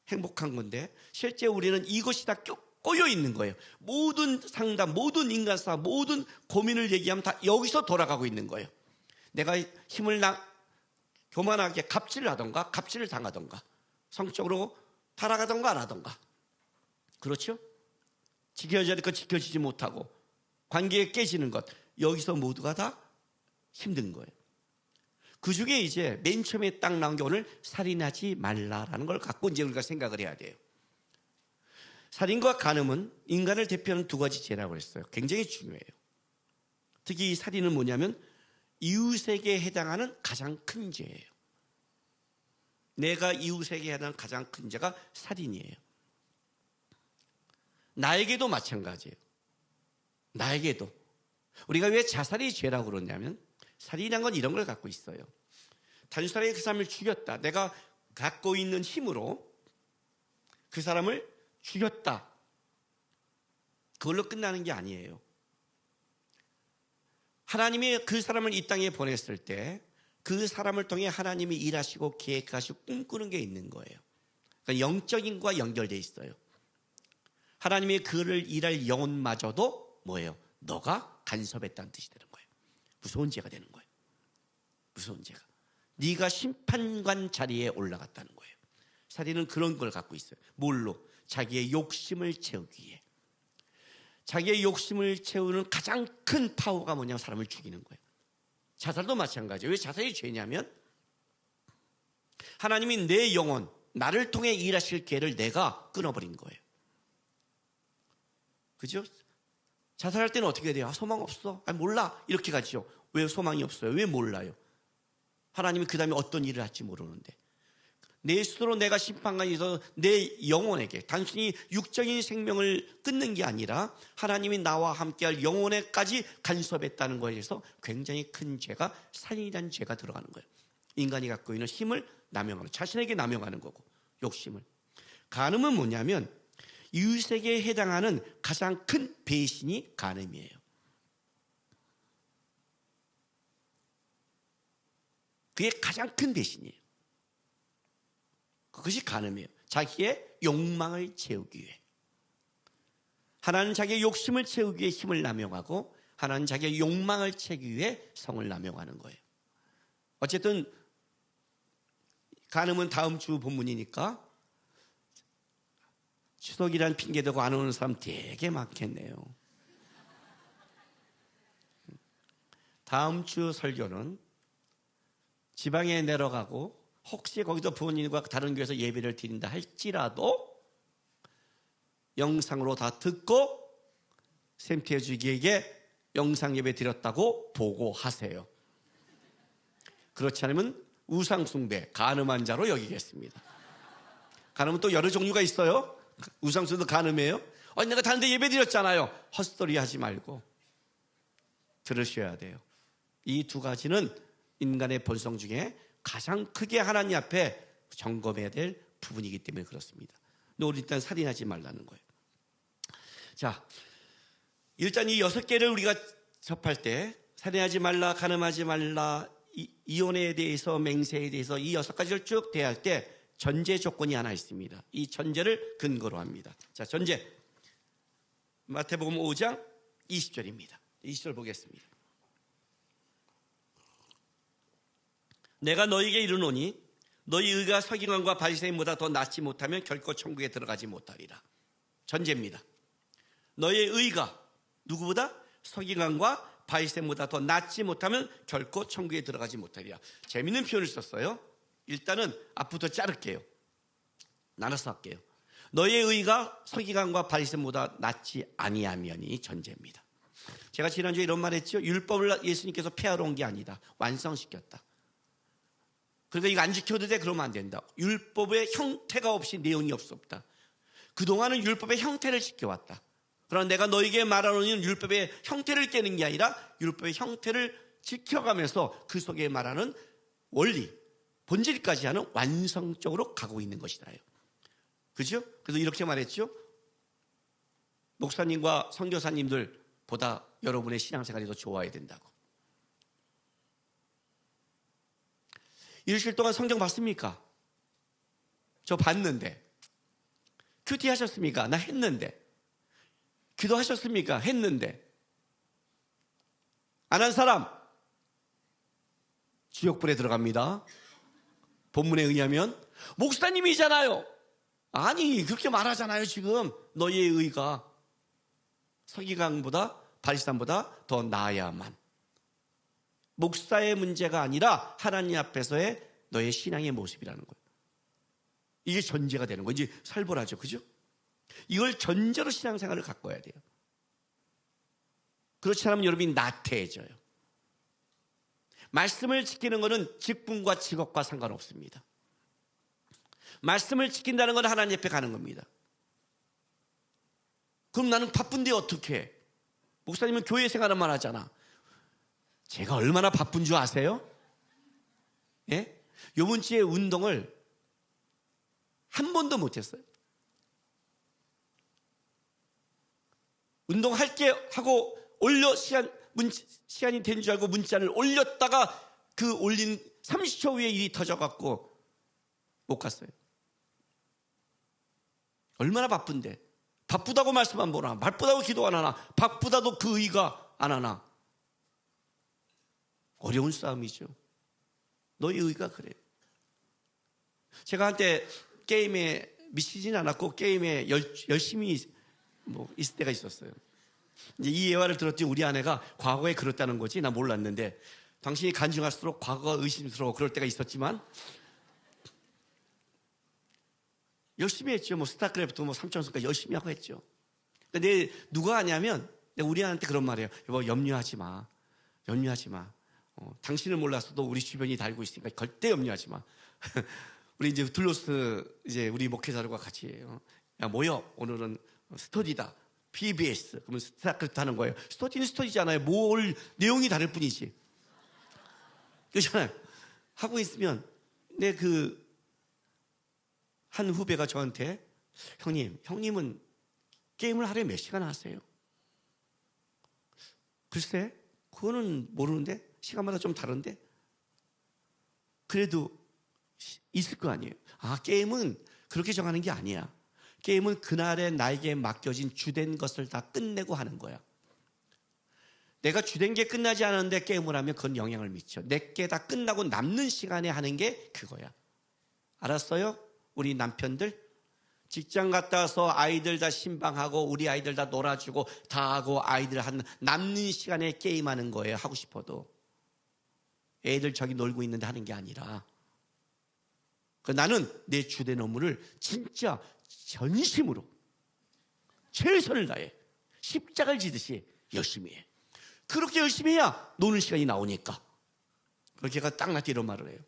행복한 건데 실제 우리는 이것이 다 꼬여 있는 거예요. 모든 상담, 모든 인간사, 모든 고민을 얘기하면 다 여기서 돌아가고 있는 거예요. 내가 힘을 교만하게 갑질을 하던가 갑질을 당하던가 성적으로 타락하던가 안 하던가, 그렇죠? 지켜져야 될 것 지켜지지 못하고 관계에 깨지는 것, 여기서 모두가 다 힘든 거예요. 그 중에 이제 맨 처음에 딱 나온 게 오늘 살인하지 말라라는 걸 갖고 이제 우리가 생각을 해야 돼요. 살인과 간음은 인간을 대표하는 2가지 죄라고 했어요. 굉장히 중요해요. 특히 이 살인은 뭐냐면 이웃에게 해당하는 가장 큰 죄예요. 내가 이웃에게 해당하는 가장 큰 죄가 살인이에요. 나에게도 마찬가지예요. 나에게도. 우리가 왜 자살이 죄라고 그러냐면 살인이란 건 이런 걸 갖고 있어요. 단순하게 그 사람을 죽였다. 내가 갖고 있는 힘으로 그 사람을 죽였다. 그걸로 끝나는 게 아니에요. 하나님이 그 사람을 이 땅에 보냈을 때 그 사람을 통해 하나님이 일하시고 계획하시고 꿈꾸는 게 있는 거예요. 그러니까 영적인 것과 연결되어 있어요. 하나님이 그를 일할 영혼마저도 뭐예요? 너가 간섭했다는 뜻이 되는 거예요. 무서운 죄가 되는 거예요. 무서운 죄가. 네가 심판관 자리에 올라갔다는 거예요. 살인은 그런 걸 갖고 있어요. 뭘로? 자기의 욕심을 채우기 위해. 자기의 욕심을 채우는 가장 큰 파워가 뭐냐면 사람을 죽이는 거예요. 자살도 마찬가지예요. 왜 자살이 죄냐면 하나님이 내 영혼, 나를 통해 일하실 기회를 내가 끊어버린 거예요. 그죠? 자살할 때는 어떻게 돼요? 소망 없어. 몰라. 이렇게 가죠. 왜 소망이 없어요? 왜 몰라요? 하나님이 그 다음에 어떤 일을 할지 모르는데. 내 스스로 내가 심판관에서 내 영혼에게 단순히 육적인 생명을 끊는 게 아니라 하나님이 나와 함께할 영혼에까지 간섭했다는 것에 대해서 굉장히 큰 죄가, 살인이라는 죄가 들어가는 거예요. 인간이 갖고 있는 힘을 남용하는, 자신에게 남용하는 거고, 욕심을. 간음은 뭐냐면 이웃에게 해당하는 가장 큰 배신이 간음이에요. 그게 가장 큰 배신이에요. 그것이 간음이에요. 자기의 욕망을 채우기 위해. 하나는 자기의 욕심을 채우기 위해 힘을 남용하고, 하나는 자기의 욕망을 채우기 위해 성을 남용하는 거예요. 어쨌든 간음은 다음 주 본문이니까 추석이란 핑계 대고 안 오는 사람 되게 많겠네요. 다음 주 설교는 지방에 내려가고 혹시 거기서 부모님과 다른 교회에서 예배를 드린다 할지라도 영상으로 다 듣고 샘태어 주기에게 영상 예배 드렸다고 보고하세요. 그렇지 않으면 우상숭배, 간음한 자로 여기겠습니다. 간음은 또 여러 종류가 있어요. 우상숭배도 간음이에요. 내가 다른 데 예배 드렸잖아요. 헛소리 하지 말고 들으셔야 돼요. 이 두 가지는 인간의 본성 중에 가장 크게 하나님 앞에 점검해야 될 부분이기 때문에 그렇습니다. 너 우리 일단 살인하지 말라는 거예요. 자, 일단 이 6개를 우리가 접할 때 살인하지 말라, 간음하지 말라, 이혼에 대해서, 맹세에 대해서 이 6가지를 쭉 대할 때 전제 조건이 하나 있습니다. 이 전제를 근거로 합니다. 자, 전제. 마태복음 5장 20절입니다. 20절 보겠습니다. 내가 너희에게 이르노니 너희 의가 서기관과 바리새인보다 더 낫지 못하면 결코 천국에 들어가지 못하리라. 전제입니다. 너희의 의가 누구보다? 서기관과 바리새인보다 더 낫지 못하면 결코 천국에 들어가지 못하리라. 재밌는 표현을 썼어요. 일단은 앞부터 자를게요. 나눠서 할게요. 너희의 의가 서기관과 바리새인보다 낫지 아니하면이 전제입니다. 제가 지난주에 이런 말 했죠. 율법을 예수님께서 폐하러 온 게 아니다. 완성시켰다. 그러니까 이거 안 지켜도 돼? 그러면 안 된다. 율법의 형태가 없이 내용이 없었다. 그동안은 율법의 형태를 지켜왔다. 그러나 내가 너에게 말하노니 율법의 형태를 깨는 게 아니라 율법의 형태를 지켜가면서 그 속에 말하는 원리, 본질까지 하는 완성적으로 가고 있는 것이다요. 그죠? 그래서 이렇게 말했죠. 목사님과 선교사님들보다 여러분의 신앙생활이 더 좋아야 된다고. 일주일 동안 성경 봤습니까? 저 봤는데. 큐티 하셨습니까? 나 했는데. 기도하셨습니까? 했는데. 안 한 사람 지옥불에 들어갑니다. 본문에 의하면 목사님이잖아요. 아니 그렇게 말하잖아요. 지금 너희의 의가 서기관보다 바리새인보다 더 나아야만. 목사의 문제가 아니라 하나님 앞에서의 너의 신앙의 모습이라는 거예요. 이게 전제가 되는 거예요. 이제 살벌하죠. 그죠? 이걸 전제로 신앙생활을 가꿔야 돼요. 그렇지 않으면 여러분이 나태해져요. 말씀을 지키는 것은 직분과 직업과 상관없습니다. 말씀을 지킨다는 건 하나님 앞에 가는 겁니다. 그럼 나는 바쁜데 어떻게 해? 목사님은 교회 생활만 하잖아. 제가 얼마나 바쁜 줄 아세요? 예? 요번 주에 운동을 한 번도 못했어요. 운동할게 하고 올려 시간이 된 줄 알고 문자를 올렸다가 그 올린 30초 후에 일이 터져갖고 못 갔어요. 얼마나 바쁜데. 바쁘다고 말씀 안 보나, 바쁘다고 기도 안 하나, 바쁘다도 그 의가 안 하나. 어려운 싸움이죠. 너희 의가 그래요. 제가 한때 게임에 미치진 않았고 게임에 열심히 있을 때가 있었어요. 이제 이 예화를 들었더니 우리 아내가 과거에 그랬다는 거지. 나 몰랐는데 당신이 간증할수록 과거가 의심스러워 그럴 때가 있었지만 열심히 했죠. 뭐 스타크래프트 뭐 3,000승까지 열심히 하고 했죠. 근데 누가 하냐면 우리 아내한테 그런 말이에요. 여보, 염려하지 마. 염려하지 마. 당신을 몰랐어도 우리 주변이 다 알고 있으니까 절대 염려하지 마. 우리 이제 둘로스 이제 우리 목회자들과 같이 야 모여 오늘은 스터디다. PBS 그러면 스타크래프트 하는 거예요. 스터디는 스터디잖아요. 뭘 내용이 다를 뿐이지. 그렇잖아요. 하고 있으면 내 그 한 후배가 저한테 형님은 게임을 하루에 몇 시간 하세요? 글쎄 그거는 모르는데 시간마다 좀 다른데 그래도 있을 거 아니에요. 아, 게임은 그렇게 정하는 게 아니야. 게임은 그날에 나에게 맡겨진 주된 것을 다 끝내고 하는 거야. 내가 주된 게 끝나지 않았는데 게임을 하면 그건 영향을 미쳐. 내게 다 끝나고 남는 시간에 하는 게 그거야. 알았어요? 우리 남편들 직장 갔다 와서 아이들 다 신방하고 우리 아이들 다 놀아주고 다 하고 아이들 한 남는 시간에 게임하는 거예요. 하고 싶어도 애들 저기 놀고 있는데 하는 게 아니라 나는 내 주된 업무를 진짜 전심으로 최선을 다해 십자가를 지듯이 열심히 해. 그렇게 열심히 해야 노는 시간이 나오니까. 그렇게 걔가 딱 나한테 이런 말을 해요.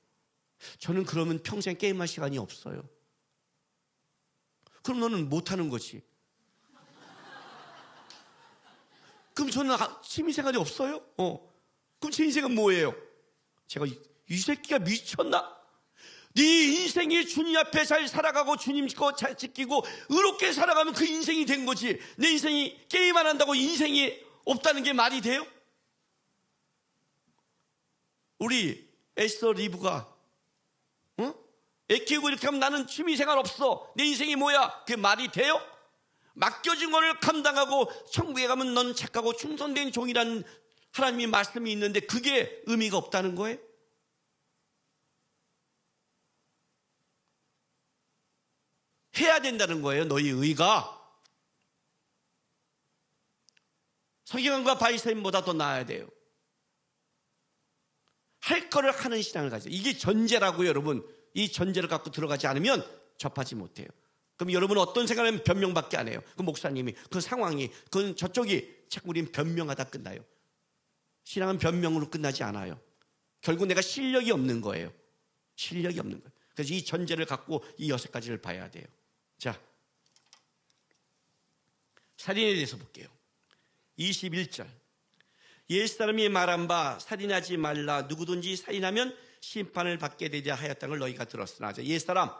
저는 그러면 평생 게임할 시간이 없어요. 그럼 너는 못하는 거지. 그럼 저는 취미생활이 없어요? 그럼 제 인생은 뭐예요? 제가 이 새끼가 미쳤나? 네 인생이 주님 앞에 잘 살아가고 주님 거 잘 지키고 의롭게 살아가면 그 인생이 된 거지. 내 인생이 게임 안 한다고 인생이 없다는 게 말이 돼요? 우리 에스더 리브가 애 키우고 이렇게 하면 나는 취미생활 없어. 내 인생이 뭐야? 그게 말이 돼요? 맡겨진 거를 감당하고 천국에 가면 넌 착하고 충성된 종이라는 하나님의 말씀이 있는데 그게 의미가 없다는 거예요? 해야 된다는 거예요. 너희 의가 서기관과 바리새인보다 더 나아야 돼요. 할 거를 하는 신앙을 가져요. 이게 전제라고요, 여러분. 이 전제를 갖고 들어가지 않으면 접하지 못해요. 그럼 여러분은 어떤 생각을 하면 변명밖에 안 해요. 그 목사님이, 그 상황이, 그 저쪽이 자꾸 우린 변명하다 끝나요. 신앙은 변명으로 끝나지 않아요. 결국 내가 실력이 없는 거예요. 실력이 없는 거예요. 그래서 이 전제를 갖고 이 6가지를 봐야 돼요. 자, 살인에 대해서 볼게요. 21절. 옛사람이 말한 바 살인하지 말라. 누구든지 살인하면 심판을 받게 되리라 하였다는 걸 너희가 들었으나. 옛사람,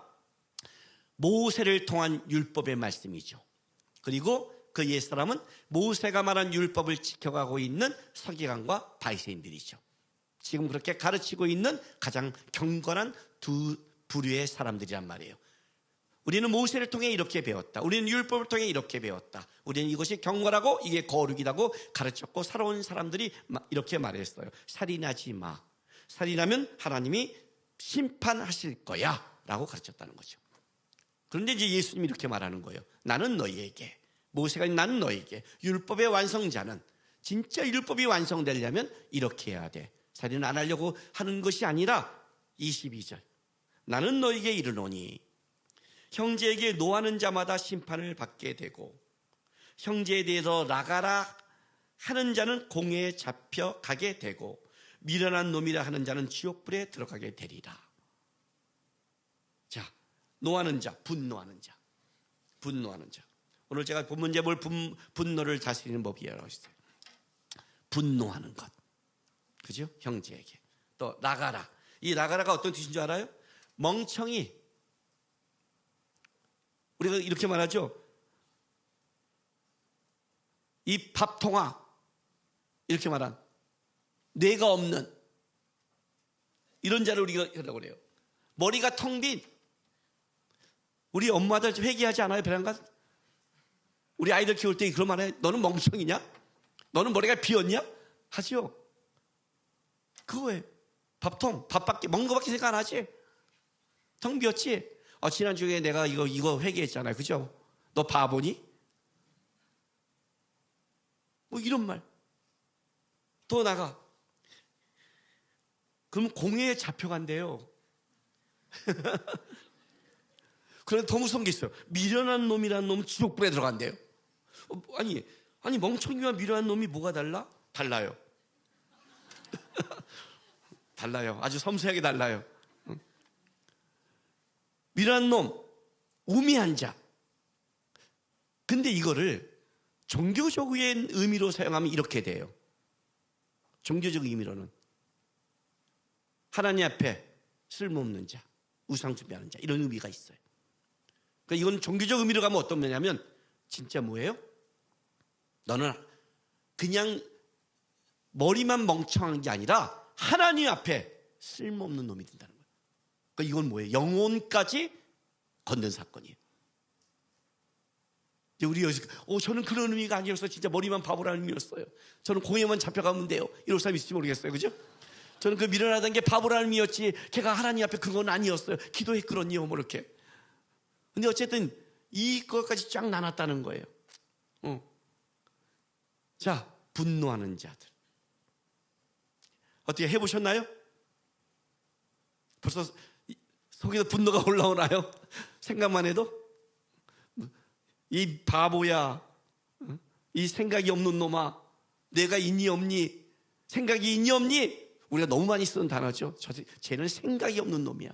모세를 통한 율법의 말씀이죠. 그리고 그 옛사람은 모세가 말한 율법을 지켜가고 있는 서기관과 바리새인들이죠. 지금 그렇게 가르치고 있는 가장 경건한 두 부류의 사람들이란 말이에요. 우리는 모세를 통해 이렇게 배웠다. 우리는 율법을 통해 이렇게 배웠다. 우리는 이것이 경건하고 이게 거룩이라고 가르쳤고 살아온 사람들이 이렇게 말했어요. 살인하지 마. 살인하면 하나님이 심판하실 거야 라고 가르쳤다는 거죠. 그런데 이제 예수님이 이렇게 말하는 거예요. 나는 너희에게, 모세가 나는 너희에게, 율법의 완성자는 진짜 율법이 완성되려면 이렇게 해야 돼. 살인 안 하려고 하는 것이 아니라 22절. 나는 너희에게 이르노니 형제에게 노하는 자마다 심판을 받게 되고 형제에 대해서 나가라 하는 자는 공회에 잡혀가게 되고 미련한 놈이라 하는 자는 지옥불에 들어가게 되리라. 자, 노하는 자, 분노하는 자, 분노하는 자. 오늘 제가 본문 제목을 분노를 다스리는 법이라고 했어요. 분노하는 것, 그죠? 형제에게. 또 나가라. 이 나가라가 어떤 뜻인 줄 알아요? 멍청이. 우리가 이렇게 말하죠. 이 밥통아, 이렇게 말한 뇌가 없는 이런 자를 우리가 하라고 그래요. 머리가 텅 빈. 우리 엄마들 회개하지 않아요? 베란가? 우리 아이들 키울 때 그런 말 해. 너는 멍청이냐? 너는 머리가 비었냐? 하죠. 그거예요. 밥통, 밥밖에 먹는 거밖에 생각 안 하지. 텅 비었지. 지난주에 내가 이거 회개했잖아요. 그죠? 너 바보니? 뭐 이런 말. 더 나가. 그럼 공회에 잡혀간대요. 그런데 더 무서운 게 있어요. 미련한 놈이라는 놈은 지옥불에 들어간대요. 아니 멍청이와 미련한 놈이 뭐가 달라? 달라요. 달라요. 아주 섬세하게 달라요. 미련한 놈, 우미한 자. 근데 이거를 종교적인 의미로 사용하면 이렇게 돼요. 종교적 의미로는 하나님 앞에 쓸모없는 자, 우상 숭배하는 자, 이런 의미가 있어요. 그러니까 이건 종교적 의미로 가면 어떤 거냐면 진짜 뭐예요? 너는 그냥 머리만 멍청한 게 아니라 하나님 앞에 쓸모없는 놈이 된다는 거예요. 그러니까 이건 뭐예요? 영혼까지 건든 사건이에요. 이제 우리 여기서 저는 그런 의미가 아니었어요. 진짜 머리만 바보라는 의미였어요. 저는 공회만 잡혀가면 돼요. 이럴 사람 있을지 모르겠어요. 그죠? 저는 그 미련하다는 게 바보라는 의미였지 걔가 하나님 앞에 그건 아니었어요. 기도했거든요. 뭐 이렇게. 근데 어쨌든 이것까지 쫙 나눴다는 거예요. 자, 분노하는 자들. 어떻게 해보셨나요? 벌써 속에서 분노가 올라오나요? 생각만 해도? 이 바보야, 이 생각이 없는 놈아, 내가 있니 없니? 생각이 있니 없니? 우리가 너무 많이 쓰는 단어죠. 쟤는 생각이 없는 놈이야.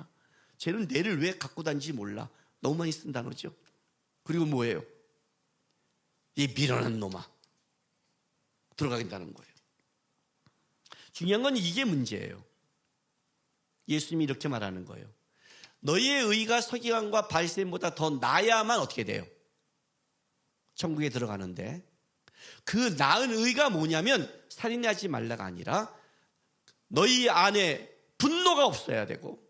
쟤는 뇌를 왜 갖고 다니는지 몰라. 너무 많이 쓴 단어죠. 그리고 뭐예요? 이 미련한 놈아. 들어가겠다는 거예요. 중요한 건 이게 문제예요. 예수님이 이렇게 말하는 거예요. 너희의 의가 서기관과 바리새인보다 더 나야만 어떻게 돼요? 천국에 들어가는데 그 나은 의가 뭐냐면 살인하지 말라가 아니라 너희 안에 분노가 없어야 되고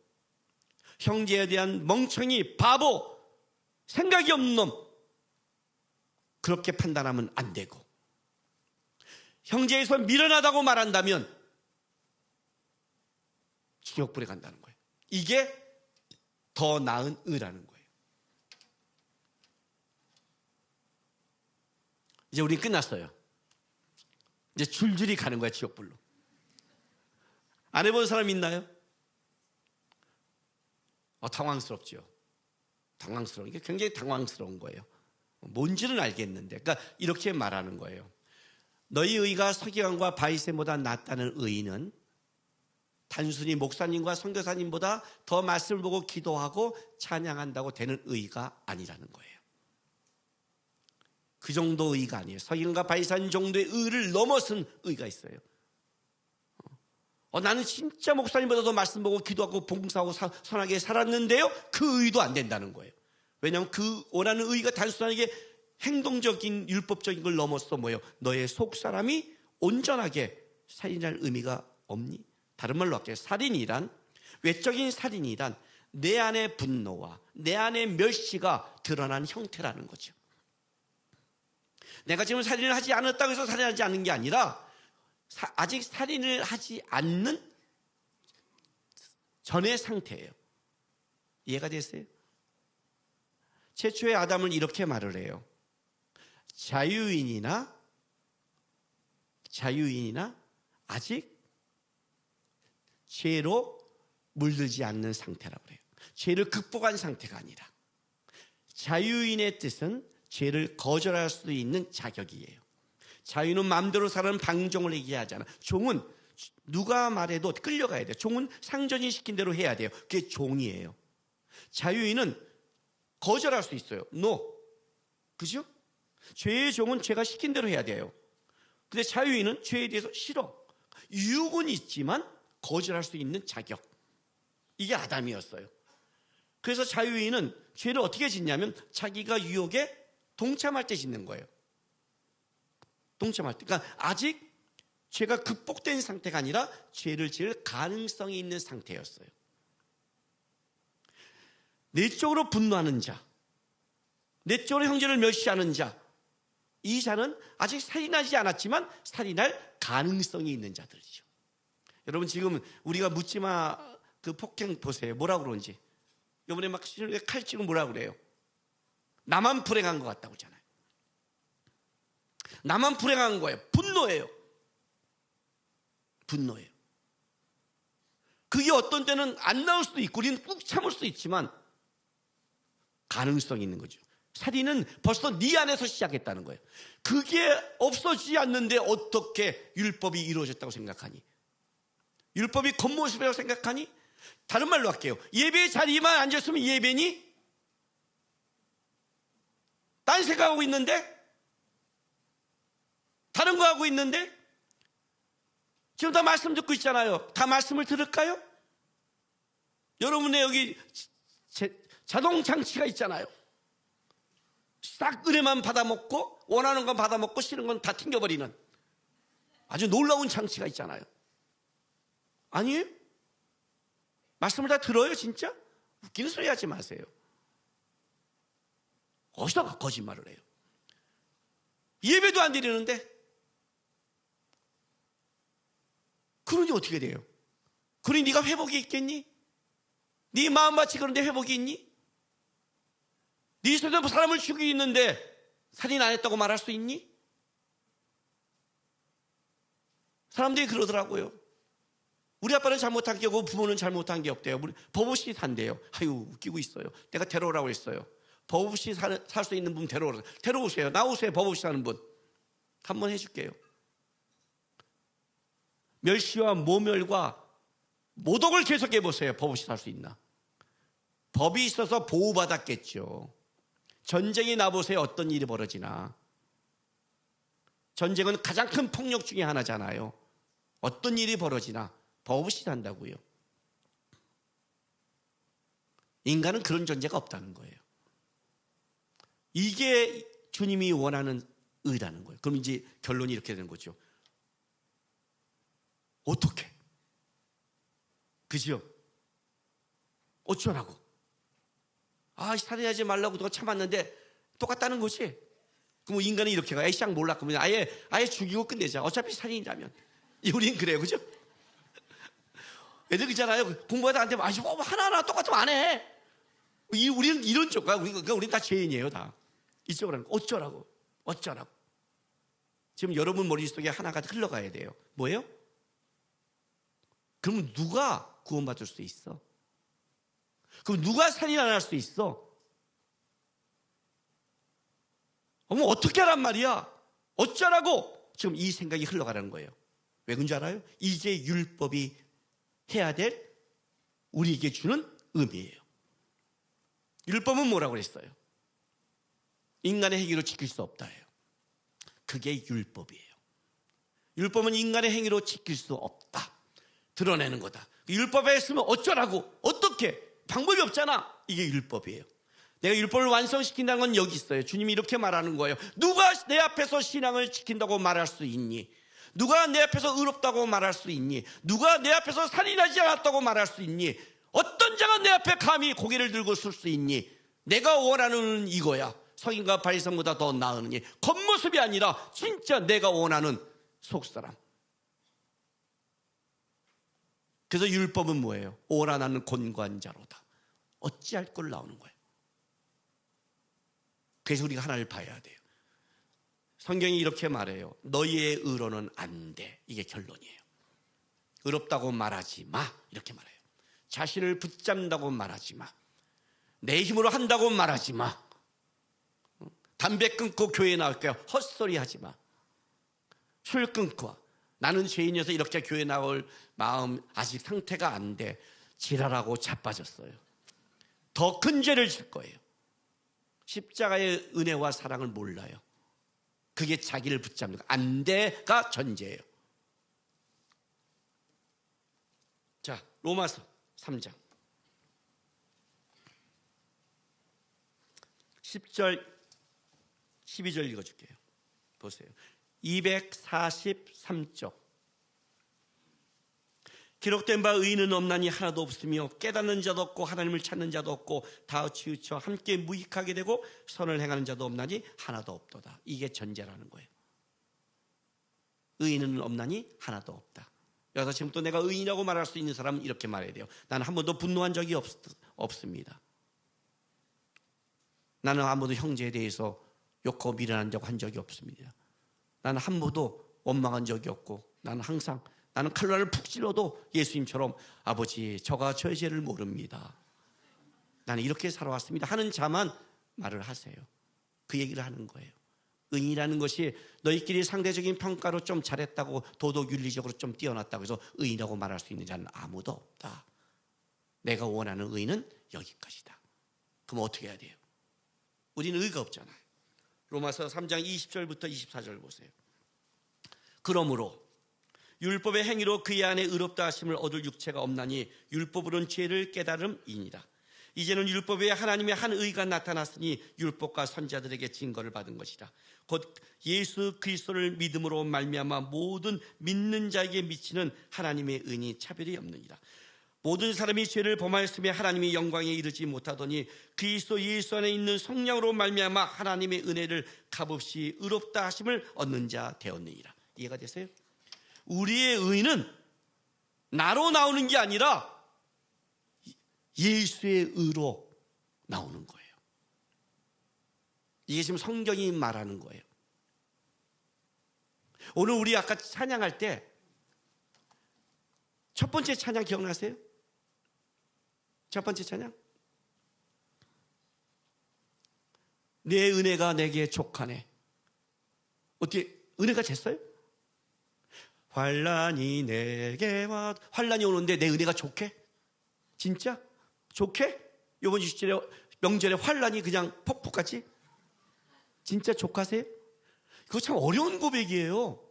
형제에 대한 멍청이, 바보, 생각이 없는 놈 그렇게 판단하면 안 되고 형제에서 미련하다고 말한다면 지옥불에 간다는 거예요. 이게 더 나은 의라는 거예요. 이제 우리 끝났어요. 이제 줄줄이 가는 거야, 지옥불로. 안 해본 사람 있나요? 당황스럽죠. 당황스러운 게 굉장히 당황스러운 거예요. 뭔지는 알겠는데, 그러니까 이렇게 말하는 거예요. 너희 의가 서기관과 바리새인보다 낫다는 의는 단순히 목사님과 선교사님보다 더 말씀을 보고 기도하고 찬양한다고 되는 의가 아니라는 거예요. 그 정도 의가 아니에요. 서기관과 바리새인 정도의 의를 넘어선 의가 있어요. 나는 진짜 목사님보다 더 말씀 보고 기도하고 봉사하고 선하게 살았는데요. 그 의도 안 된다는 거예요. 왜냐하면 그 원하는 의가 단순하게 행동적인 율법적인 걸 넘어서 뭐예요? 너의 속사람이 온전하게 살인할 의미가 없니? 다른 말로 할게요. 살인이란, 외적인 살인이란 내 안의 분노와 내 안의 멸시가 드러난 형태라는 거죠. 내가 지금 살인을 하지 않았다고 해서 살인하지 않는 게 아니라 아직 살인을 하지 않는 전의 상태예요. 이해가 됐어요? 최초의 아담은 이렇게 말을 해요. 자유인이나 아직 죄로 물들지 않는 상태라고 그래요. 죄를 극복한 상태가 아니라. 자유인의 뜻은 죄를 거절할 수 있는 자격이에요. 자유는 마음대로 사는 방종을 얘기하잖아. 종은 누가 말해도 끌려가야 돼요. 종은 상전이 시킨 대로 해야 돼요. 그게 종이에요. 자유인은 거절할 수 있어요. No. 그죠? 죄의 종은 죄가 시킨 대로 해야 돼요. 근데 자유인은 죄에 대해서 싫어. 유혹은 있지만 거절할 수 있는 자격. 이게 아담이었어요. 그래서 자유인은 죄를 어떻게 짓냐면 자기가 유혹에 동참할 때 짓는 거예요. 동참할 때. 그러니까 아직 죄가 극복된 상태가 아니라 죄를 지을 가능성이 있는 상태였어요. 내적으로 분노하는 자, 내적으로 형제를 멸시하는 자, 이 자는 아직 살인하지 않았지만 살인할 가능성이 있는 자들이죠. 여러분 지금 우리가 묻지마 그 폭행 보세요. 뭐라고 그러는지. 이번에 막 칼 찌고 뭐라고 그래요. 나만 불행한 것 같다고 하잖아요. 나만 불행한 거예요. 분노예요. 분노예요. 그게 어떤 때는 안 나올 수도 있고 우리는 꾹 참을 수 있지만 가능성이 있는 거죠. 살인은 벌써 네 안에서 시작했다는 거예요. 그게 없어지지 않는데 어떻게 율법이 이루어졌다고 생각하니? 율법이 겉모습이라고 생각하니? 다른 말로 할게요. 예배 자리만 앉았으면 예배니? 딴 생각하고 있는데? 다른 거 하고 있는데? 지금 다 말씀 듣고 있잖아요. 다 말씀을 들을까요? 여러분의 여기 자동 장치가 있잖아요. 싹 은혜만 받아먹고 원하는 건 받아먹고 싫은 건 다 튕겨버리는 아주 놀라운 장치가 있잖아요. 아니에요? 말씀을 다 들어요 진짜? 웃기는 소리 하지 마세요. 어디다가 거짓말을 해요? 예배도 안 드리는데 그러니 어떻게 돼요? 그러니 네가 회복이 있겠니? 네 마음밭이 그런데 회복이 있니? 네 손에 사람을 죽이고 있는데 살인 안 했다고 말할 수 있니? 사람들이 그러더라고요. 우리 아빠는 잘못한 게 없고 부모는 잘못한 게 없대요. 버릇이 산대요. 아유 웃기고 있어요. 내가 데려오라고 했어요. 버릇이 살 수 있는 분 데려오세요. 나오세요. 버릇이 사는 분. 한번 해줄게요. 멸시와 모멸과 모독을 계속해 보세요. 버릇이 살 수 있나? 법이 있어서 보호받았겠죠. 전쟁이 나보세요. 어떤 일이 벌어지나. 전쟁은 가장 큰 폭력 중에 하나잖아요. 어떤 일이 벌어지나 버릇이 산다고요. 인간은 그런 존재가 없다는 거예요. 이게 주님이 원하는 의라는 거예요. 그럼 이제 결론이 이렇게 되는 거죠. 어떻게? 그죠? 어쩌라고? 살인하지 말라고 누가 참았는데 똑같다는 거지. 그럼 인간은 이렇게 가. 에이쌍 몰라. 그러면 아예 죽이고 끝내자. 어차피 살인이라면. 우린 그래요. 그죠? 애들 있잖아요. 공부하다 안 되면 하나하나 똑같으면 안 해. 우리는 이런 쪽가. 그러니까 우리는 다 죄인이에요. 다. 이쪽으로 하는 거. 어쩌라고. 지금 여러분 머릿속에 하나가 흘러가야 돼요. 뭐예요? 그럼 누가 구원받을 수 있어? 그럼 누가 살인 안 할 수 있어? 그럼 어떻게 하란 말이야? 어쩌라고? 지금 이 생각이 흘러가는 거예요. 왜 그런 줄 알아요? 이게 율법이 해야 될 우리에게 주는 의미예요. 율법은 뭐라고 그랬어요? 인간의 행위로 지킬 수 없다예요. 그게 율법이에요. 율법은 인간의 행위로 지킬 수 없다. 드러내는 거다. 율법에 했으면 어쩌라고? 어떻게? 방법이 없잖아. 이게 율법이에요. 내가 율법을 완성시킨다는 건 여기 있어요. 주님이 이렇게 말하는 거예요. 누가 내 앞에서 신앙을 지킨다고 말할 수 있니? 누가 내 앞에서 의롭다고 말할 수 있니? 누가 내 앞에서 살인하지 않았다고 말할 수 있니? 어떤 자가 내 앞에 감히 고개를 들고 설 수 있니? 내가 원하는 이거야. 성인과 바리새인보다 더 나으니 겉모습이 아니라 진짜 내가 원하는 속사람. 그래서 율법은 뭐예요? 오라 나는 곤고한자로다. 어찌할 걸 나오는 거예요. 그래서 우리가 하나를 봐야 돼요. 성경이 이렇게 말해요. 너희의 의로는 안 돼. 이게 결론이에요. 의롭다고 말하지 마. 이렇게 말해요. 자신을 붙잡는다고 말하지 마. 내 힘으로 한다고 말하지 마. 담배 끊고 교회 나올게요. 헛소리 하지 마. 술 끊고 나는 죄인이어서 이렇게 교회 나올 마음 아직 상태가 안 돼. 지랄하고 자빠졌어요. 더 큰 죄를 질 거예요. 십자가의 은혜와 사랑을 몰라요. 그게 자기를 붙잡는 거. 안 돼가 전제예요. 자, 로마서 3장 10절 12절 읽어줄게요. 보세요. 243쪽. 기록된 바 의인은 없나니 하나도 없으며 깨닫는 자도 없고 하나님을 찾는 자도 없고 다 치우쳐 함께 무익하게 되고 선을 행하는 자도 없나니 하나도 없도다. 이게 전제라는 거예요. 의인은 없나니 하나도 없다. 여기서 지금 또 내가 의인이라고 말할 수 있는 사람은 이렇게 말해야 돼요. 나는 한 번도 분노한 적이 없습니다. 나는 아무도 형제에 대해서 욕하고 미련한 적 한 적이 없습니다. 나는 한 번도 원망한 적이 없고 나는 항상 나는 칼날을 푹 찔러도 예수님처럼 아버지 저가 저의 죄를 모릅니다. 나는 이렇게 살아왔습니다 하는 자만 말을 하세요. 그 얘기를 하는 거예요. 의인이라는 것이 너희끼리 상대적인 평가로 좀 잘했다고 도덕 윤리적으로 좀 뛰어났다고 해서 의인이라고 말할 수 있는 자는 아무도 없다. 내가 원하는 의인은 여기까지다. 그럼 어떻게 해야 돼요? 우리는 의가 없잖아요. 로마서 3장 20절부터 24절 보세요. 그러므로 율법의 행위로 그의 안에 의롭다 하심을 얻을 육체가 없나니 율법으로는 죄를 깨달음이니라. 이제는 율법 외에 하나님의 한 의가 나타났으니 율법과 선지자들에게 증거를 받은 것이라. 곧 예수 그리스도를 믿음으로 말미암아 모든 믿는 자에게 미치는 하나님의 은이 차별이 없느니라. 모든 사람이 죄를 범하였으며 하나님의 영광에 이르지 못하더니 그리스도 예수 안에 있는 성령으로 말미암아 하나님의 은혜를 값없이 의롭다 하심을 얻는 자 되었느니라. 이해가 되세요? 우리의 의는 나로 나오는 게 아니라 예수의 의로 나오는 거예요. 이게 지금 성경이 말하는 거예요. 오늘 우리 아까 찬양할 때 첫 번째 찬양 기억나세요? 첫 번째 찬양? 내 은혜가 내게 족하네. 어떻게 은혜가 됐어요? 환란이 내게 와. 환란이 오는데 내 은혜가 좋게? 진짜? 좋게? 이번 주일에 명절에 환란이 그냥 폭풍같이? 진짜 족하세요? 그거 참 어려운 고백이에요.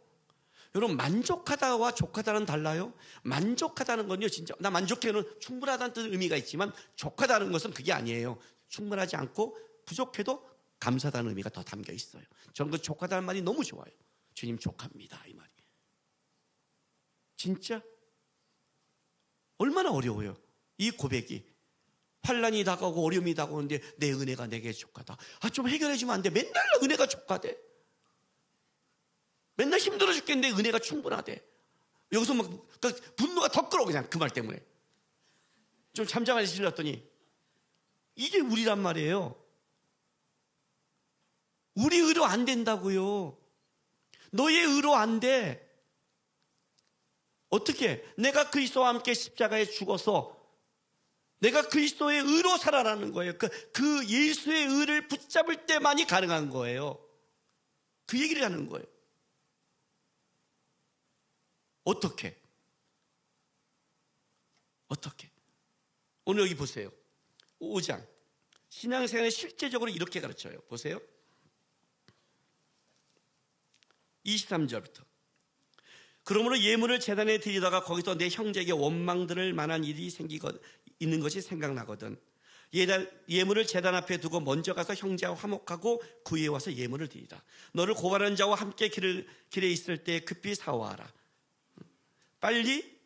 여러분, 만족하다와 족하다는 달라요. 만족하다는 건요, 진짜 나 만족해는 충분하다는 뜻 의미가 있지만 족하다는 것은 그게 아니에요. 충분하지 않고 부족해도 감사하다는 의미가 더 담겨 있어요. 저는 그 족하다는 말이 너무 좋아요. 주님 족합니다, 이 말이. 진짜 얼마나 어려워요. 이 고백이. 환란이 다가오고 어려움이 다가오는데 내 은혜가 내게 족하다. 좀 해결해 주면 안 돼. 맨날 은혜가 족하대. 맨날 힘들어 죽겠는데 은혜가 충분하대. 여기서 막 분노가 더 끌어 그냥 그 말 때문에. 좀 잠잠하게 질렀더니 이게 우리란 말이에요. 우리 의로 안 된다고요. 너의 의로 안 돼. 어떻게? 내가 그리스도와 함께 십자가에 죽어서 내가 그리스도의 의로 살아라는 거예요. 그 예수의 의를 붙잡을 때만이 가능한 거예요. 그 얘기를 하는 거예요. 어떻게? 오늘 여기 보세요. 5장. 신앙생활에 실제적으로 이렇게 가르쳐요. 보세요. 23절부터. 그러므로 예물을 제단에 드리다가 거기서 내 형제에게 원망들을 만한 일이 있는 것이 생각나거든. 예물을 제단 앞에 두고 먼저 가서 형제와 화목하고 구에 와서 예물을 드리라. 너를 고발하는 자와 함께 길에 있을 때 급히 사와하라. 빨리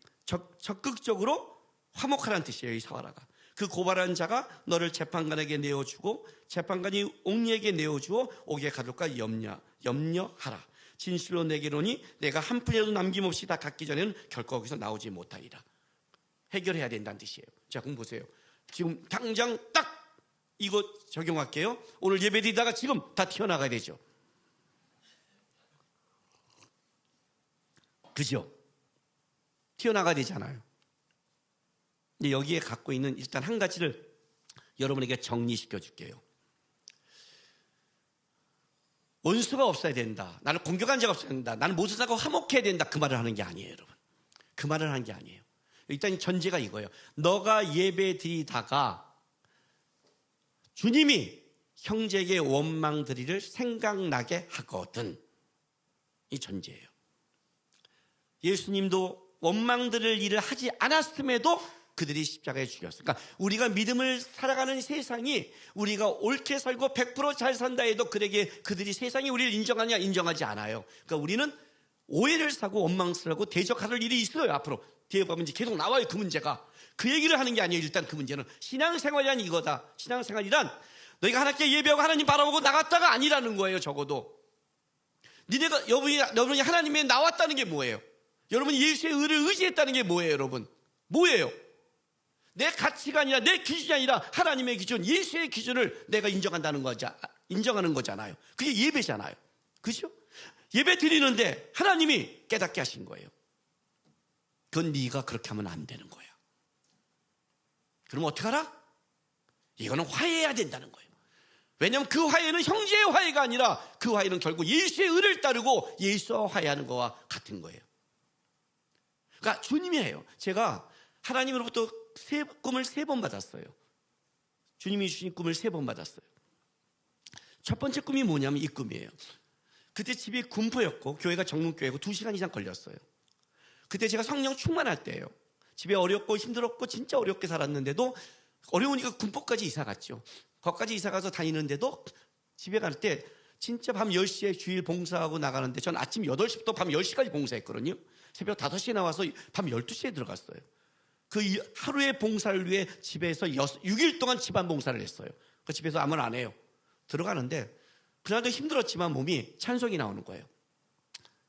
적극적으로 화목하라는 뜻이에요. 이 사와라가. 그 고발한 자가 너를 재판관에게 내어주고 재판관이 옥리에게 내어주어 옥에 가둘까 염려하라. 진실로 내게 이르노니 내가 한 푼이라도 남김없이 다 갖기 전에는 결코 거기서 나오지 못하리라. 해결해야 된다는 뜻이에요. 자, 그럼 보세요. 지금 당장 딱 이거 적용할게요. 오늘 예배드리다가 지금 다 튀어나가야 되죠. 그죠? 튀어나가야 되잖아요. 근데 여기에 갖고 있는 일단 한 가지를 여러분에게 정리시켜 줄게요. 원수가 없어야 된다. 나를 공격한 자가 없어야 된다. 나는 모든 사람과 화목해야 된다. 그 말을 하는 게 아니에요, 여러분. 그 말을 하는 게 아니에요. 일단 전제가 이거예요. 너가 예배 드리다가 주님이 형제에게 원망 드리를 생각나게 하거든. 이 전제예요. 예수님도 원망 드릴 일을 하지 않았음에도 그들이 십자가에 죽였어요. 그러니까 우리가 믿음을 살아가는 세상이 우리가 옳게 살고 100% 잘 산다 해도 그들이 세상이 우리를 인정하냐 인정하지 않아요. 그러니까 우리는 오해를 사고 원망스러워 대적할 일이 있어요. 앞으로 뒤에 보면 이제 계속 나와요. 그 문제가. 그 얘기를 하는 게 아니에요. 일단 그 문제는 신앙생활이란 이거다. 신앙생활이란 너희가 하나님께 예배하고 하나님 바라보고 나갔다가 아니라는 거예요. 적어도 여러분이 하나님에 나왔다는 게 뭐예요? 여러분이 예수의 의를 의지했다는 게 뭐예요? 여러분 뭐예요? 내 가치가 아니라 내 기준이 아니라 하나님의 기준, 예수의 기준을 내가 인정하는 거잖아요. 그게 예배잖아요. 그죠? 예배 드리는데 하나님이 깨닫게 하신 거예요. 그건 네가 그렇게 하면 안 되는 거야. 그럼 어떻게 하라? 이거는 화해해야 된다는 거예요. 왜냐하면 그 화해는 형제의 화해가 아니라 그 화해는 결국 예수의 의를 따르고 예수와 화해하는 거와 같은 거예요. 그러니까 주님이에요. 제가 하나님으로부터 꿈을 3번 받았어요. 주님이 주신 꿈을 3번 받았어요. 첫 번째 꿈이 뭐냐면 이 꿈이에요. 그때 집이 군포였고 교회가 정문교회고 2시간 이상 걸렸어요. 그때 제가 성령 충만할 때예요. 집에 어렵고 힘들었고 진짜 어렵게 살았는데도 어려우니까 군포까지 이사 갔죠. 거기까지 이사 가서 다니는데도 집에 갈 때 진짜 밤 10시에 주일 봉사하고 나가는데 전 아침 8시부터 밤 10시까지 봉사했거든요. 새벽 5시에 나와서 밤 12시에 들어갔어요. 그 하루의 봉사를 위해 집에서 6일 동안 집안 봉사를 했어요. 그 집에서 아무나 안 해요. 들어가는데 그날도 힘들었지만 몸이 찬송이 나오는 거예요.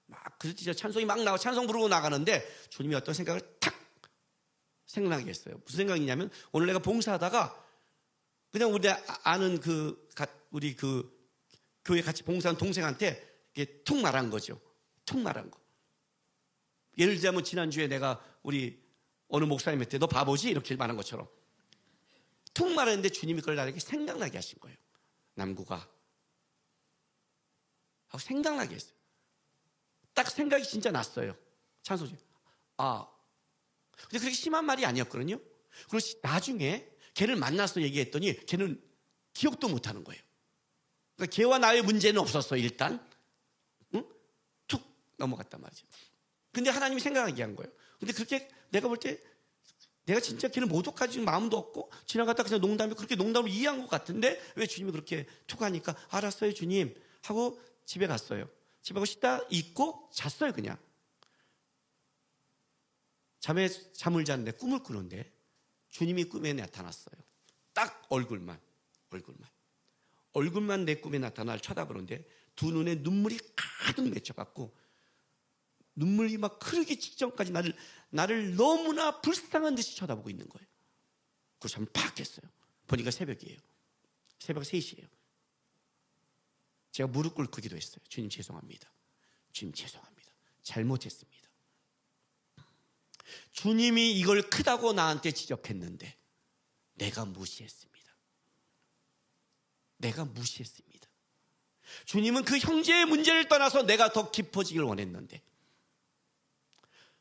막 그래서 찬송이 막 나와 찬송 부르고 나가는데 주님이 어떤 생각을 탁 생각나게 했어요. 무슨 생각이냐면 오늘 내가 봉사하다가 그냥 우리 아는 우리 교회 같이 봉사한 동생한테 이게 툭 말한 거죠. 툭 말한 거. 예를 들자면 지난주에 내가 우리 어느 목사님한테 너 바보지? 이렇게 말한 것처럼 툭 말했는데 주님이 그걸 나에게 생각나게 하신 거예요. 남구가 하고 생각나게 했어요. 딱 생각이 진짜 났어요. 찬송지. 근데 그렇게 심한 말이 아니었거든요. 그리고 나중에 걔를 만나서 얘기했더니 걔는 기억도 못하는 거예요. 그러니까 걔와 나의 문제는 없었어요. 일단 툭 넘어갔단 말이죠. 근데 하나님이 생각하게 한 거예요. 근데 그렇게 내가 볼 때 내가 진짜 걔를 모독하지 마음도 없고 지나갔다 그냥 농담이 그렇게 농담을 이해한 것 같은데 왜 주님이 그렇게 툭 하니까 알았어요 주님 하고 집에 갔어요. 집에 가고 씻다 잊고 잤어요. 그냥 잠을 자는데 꿈을 꾸는데 주님이 꿈에 나타났어요. 딱 얼굴만 내 꿈에 나타나 쳐다보는데 두 눈에 눈물이 가득 맺혀갖고 눈물이 막 흐르기 직전까지 나를 너무나 불쌍한 듯이 쳐다보고 있는 거예요. 그래서 잠을 팍 깼어요. 보니까 새벽이에요. 새벽 3시예요. 제가 무릎 꿇고 기도했어요. 주님 죄송합니다. 주님 죄송합니다. 잘못했습니다. 주님이 이걸 크다고 나한테 지적했는데 내가 무시했습니다. 주님은 그 형제의 문제를 떠나서 내가 더 깊어지길 원했는데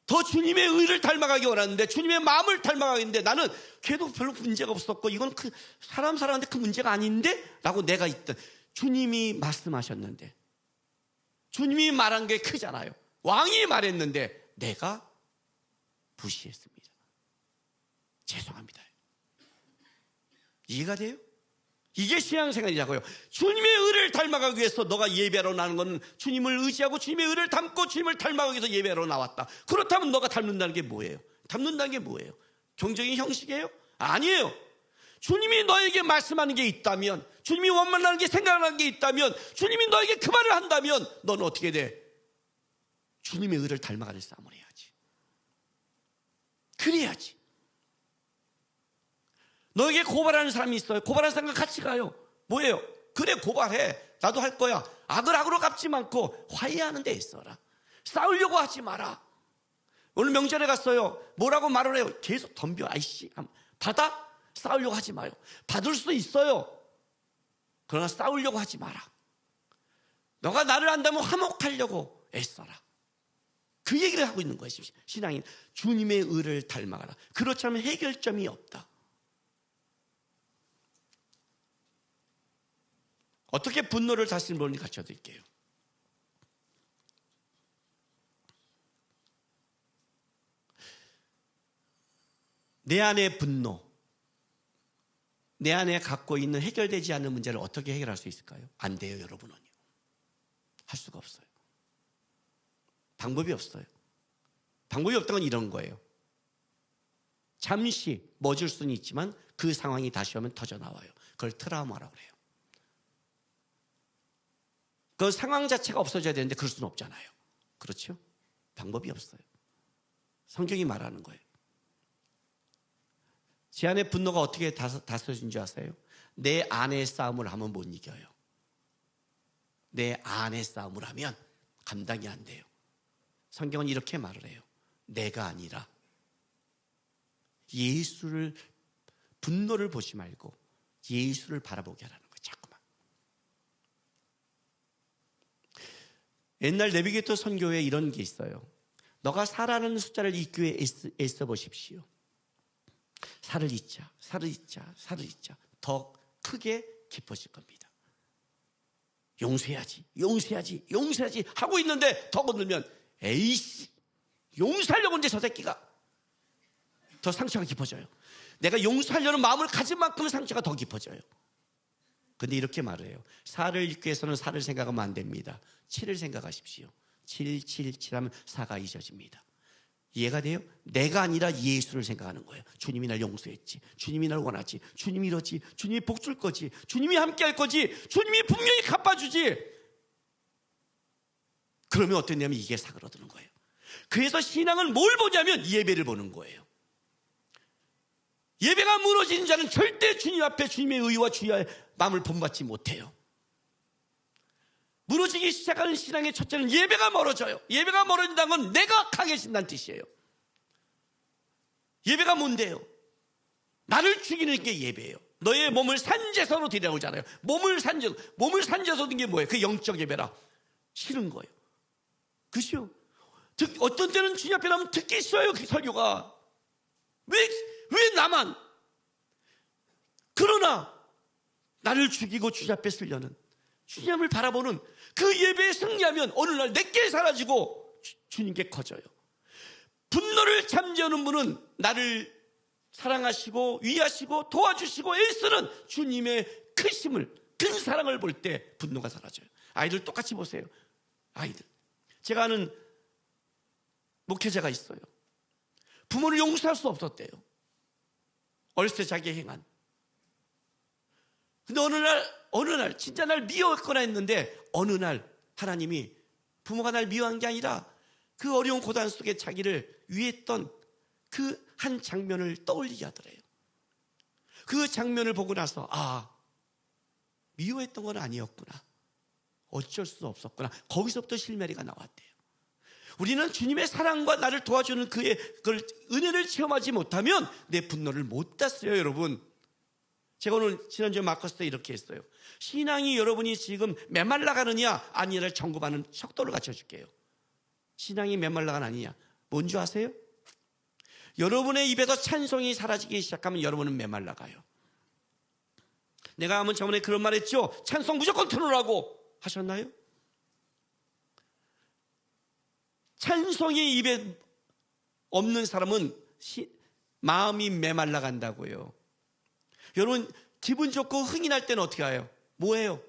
더 주님의 의를 닮아가기 원하는데 주님의 마음을 닮아가겠는데 나는 걔도 별로 문제가 없었고 이건 사람한테 그 문제가 아닌데? 라고 내가 있던 주님이 말씀하셨는데 주님이 말한 게 크잖아요. 왕이 말했는데 내가 무시했습니다. 죄송합니다. 이해가 돼요? 이게 신앙생활이라고요. 주님의 의를 닮아가기 위해서 너가 예배하러 나는 건 주님을 의지하고 주님의 의를 닮고 주님을 닮아가기 위해서 예배하러 나왔다. 그렇다면 너가 닮는다는 게 뭐예요? 경적인 형식이에요? 아니에요. 주님이 너에게 말씀하는 게 있다면, 주님이 원만하는 게 생각나는 게 있다면, 주님이 너에게 그 말을 한다면 너는 어떻게 돼? 주님의 의를 닮아가는 싸움을 해야지. 그래야지. 너에게 고발하는 사람이 있어요. 고발하는 사람과 같이 가요. 뭐예요? 그래 고발해. 나도 할 거야. 악을 악으로 갚지 않고 화해하는 데 있어라. 싸우려고 하지 마라. 오늘 명절에 갔어요. 뭐라고 말을 해요? 계속 덤벼. 아이씨 받아? 싸우려고 하지 마요. 받을 수 있어요. 그러나 싸우려고 하지 마라. 너가 나를 안다면 화목하려고 애써라. 그 얘기를 하고 있는 거예요. 신앙인 주님의 의를 닮아가라. 그렇지 않으면 해결점이 없다. 어떻게 분노를 다스리는 법을 가르쳐 드릴게요. 내 안의 분노, 내 안에 갖고 있는 해결되지 않는 문제를 어떻게 해결할 수 있을까요? 안 돼요, 여러분은요. 할 수가 없어요. 방법이 없어요. 방법이 없다는 건 이런 거예요. 잠시 멎을 수는 있지만 그 상황이 다시 오면 터져 나와요. 그걸 트라우마라고 그래요. 그 상황 자체가 없어져야 되는데 그럴 수는 없잖아요. 그렇죠? 방법이 없어요. 성경이 말하는 거예요. 제 안의 분노가 어떻게 다스려진 줄 아세요? 내 안의 싸움을 하면 못 이겨요. 내 안의 싸움을 하면 감당이 안 돼요. 성경은 이렇게 말을 해요. 내가 아니라 예수를, 분노를 보지 말고 예수를 바라보게 하라는 거예요. 자꾸만. 옛날 내비게이터 선교에 이런 게 있어요. 너가 4라는 숫자를 잊기 위해 애써 보십시오. 4를 잊자, 4를 잊자, 4를 잊자. 더 크게 깊어질 겁니다. 용서해야지, 용서해야지, 용서해야지 하고 있는데 더 건들면 에이씨, 용서하려고 하는데 저 새끼가 더 상처가 깊어져요. 내가 용서하려는 마음을 가진 만큼 상처가 더 깊어져요. 근데 이렇게 말해요. 4를 잊기 위해서는 4를 생각하면 안 됩니다. 7을 생각하십시오. 7, 7, 7 하면 4가 잊어집니다. 이해가 돼요? 내가 아니라 예수를 생각하는 거예요. 주님이 날 용서했지, 주님이 날 원하지, 주님이 이러지, 주님이 복 줄 거지, 주님이 함께 할 거지, 주님이 분명히 갚아주지. 그러면 어땠냐면 이게 사그러드는 거예요. 그래서 신앙은 뭘 보냐면 예배를 보는 거예요. 예배가 무너지는 자는 절대 주님 앞에 주님의 의와 주의 마음을 본받지 못해요. 무너지기 시작하는 신앙의 첫째는 예배가 멀어져요. 예배가 멀어진다는 건 내가 강해진다는 뜻이에요. 예배가 뭔데요? 나를 죽이는 게 예배예요. 너의 몸을 산제사로 드리라고 하잖아요. 몸을 산제사로 드린 게 뭐예요? 그 영적 예배라. 싫은 거예요. 그죠? 어떤 때는 주님 앞에 나면 듣기 싫어요. 그 설교가. 왜 나만? 그러나 나를 죽이고 주님 앞에 쓰려는, 주님을 바라보는 그 예배에 승리하면 어느 날 내게 사라지고 주님께 커져요. 분노를 잠재우는 분은 나를 사랑하시고 위하시고 도와주시고 애쓰는 주님의 크심을, 큰 사랑을 볼 때 분노가 사라져요. 아이들 똑같이 보세요. 아이들, 제가 아는 목회자가 있어요. 부모를 용서할 수 없었대요. 어렸을 때 자기 행한. 근데 어느 날 진짜 날 미워했거나 했는데 어느 날 하나님이 부모가 날 미워한 게 아니라 그 어려운 고단 속에 자기를 위했던 그 한 장면을 떠올리게 하더래요. 그 장면을 보고 나서 미워했던 건 아니었구나, 어쩔 수 없었구나, 거기서부터 실마리가 나왔대요. 우리는 주님의 사랑과 나를 도와주는 그걸 은혜를 체험하지 못하면 내 분노를 못 다스려요. 여러분, 제가 오늘 지난주에 마커스 때 이렇게 했어요. 신앙이 여러분이 지금 메말라가느냐 아니냐를 점검하는 척도를 갖춰줄게요. 신앙이 메말라가 아니냐, 뭔지 아세요? 여러분의 입에서 찬송이 사라지기 시작하면 여러분은 메말라가요. 내가 한번 저번에 그런 말 했죠. 찬송 무조건 틀어라고 하셨나요? 찬송이 입에 없는 사람은 마음이 메말라 간다고요. 여러분, 기분 좋고 흥이 날 때는 어떻게 해요? 뭐예요?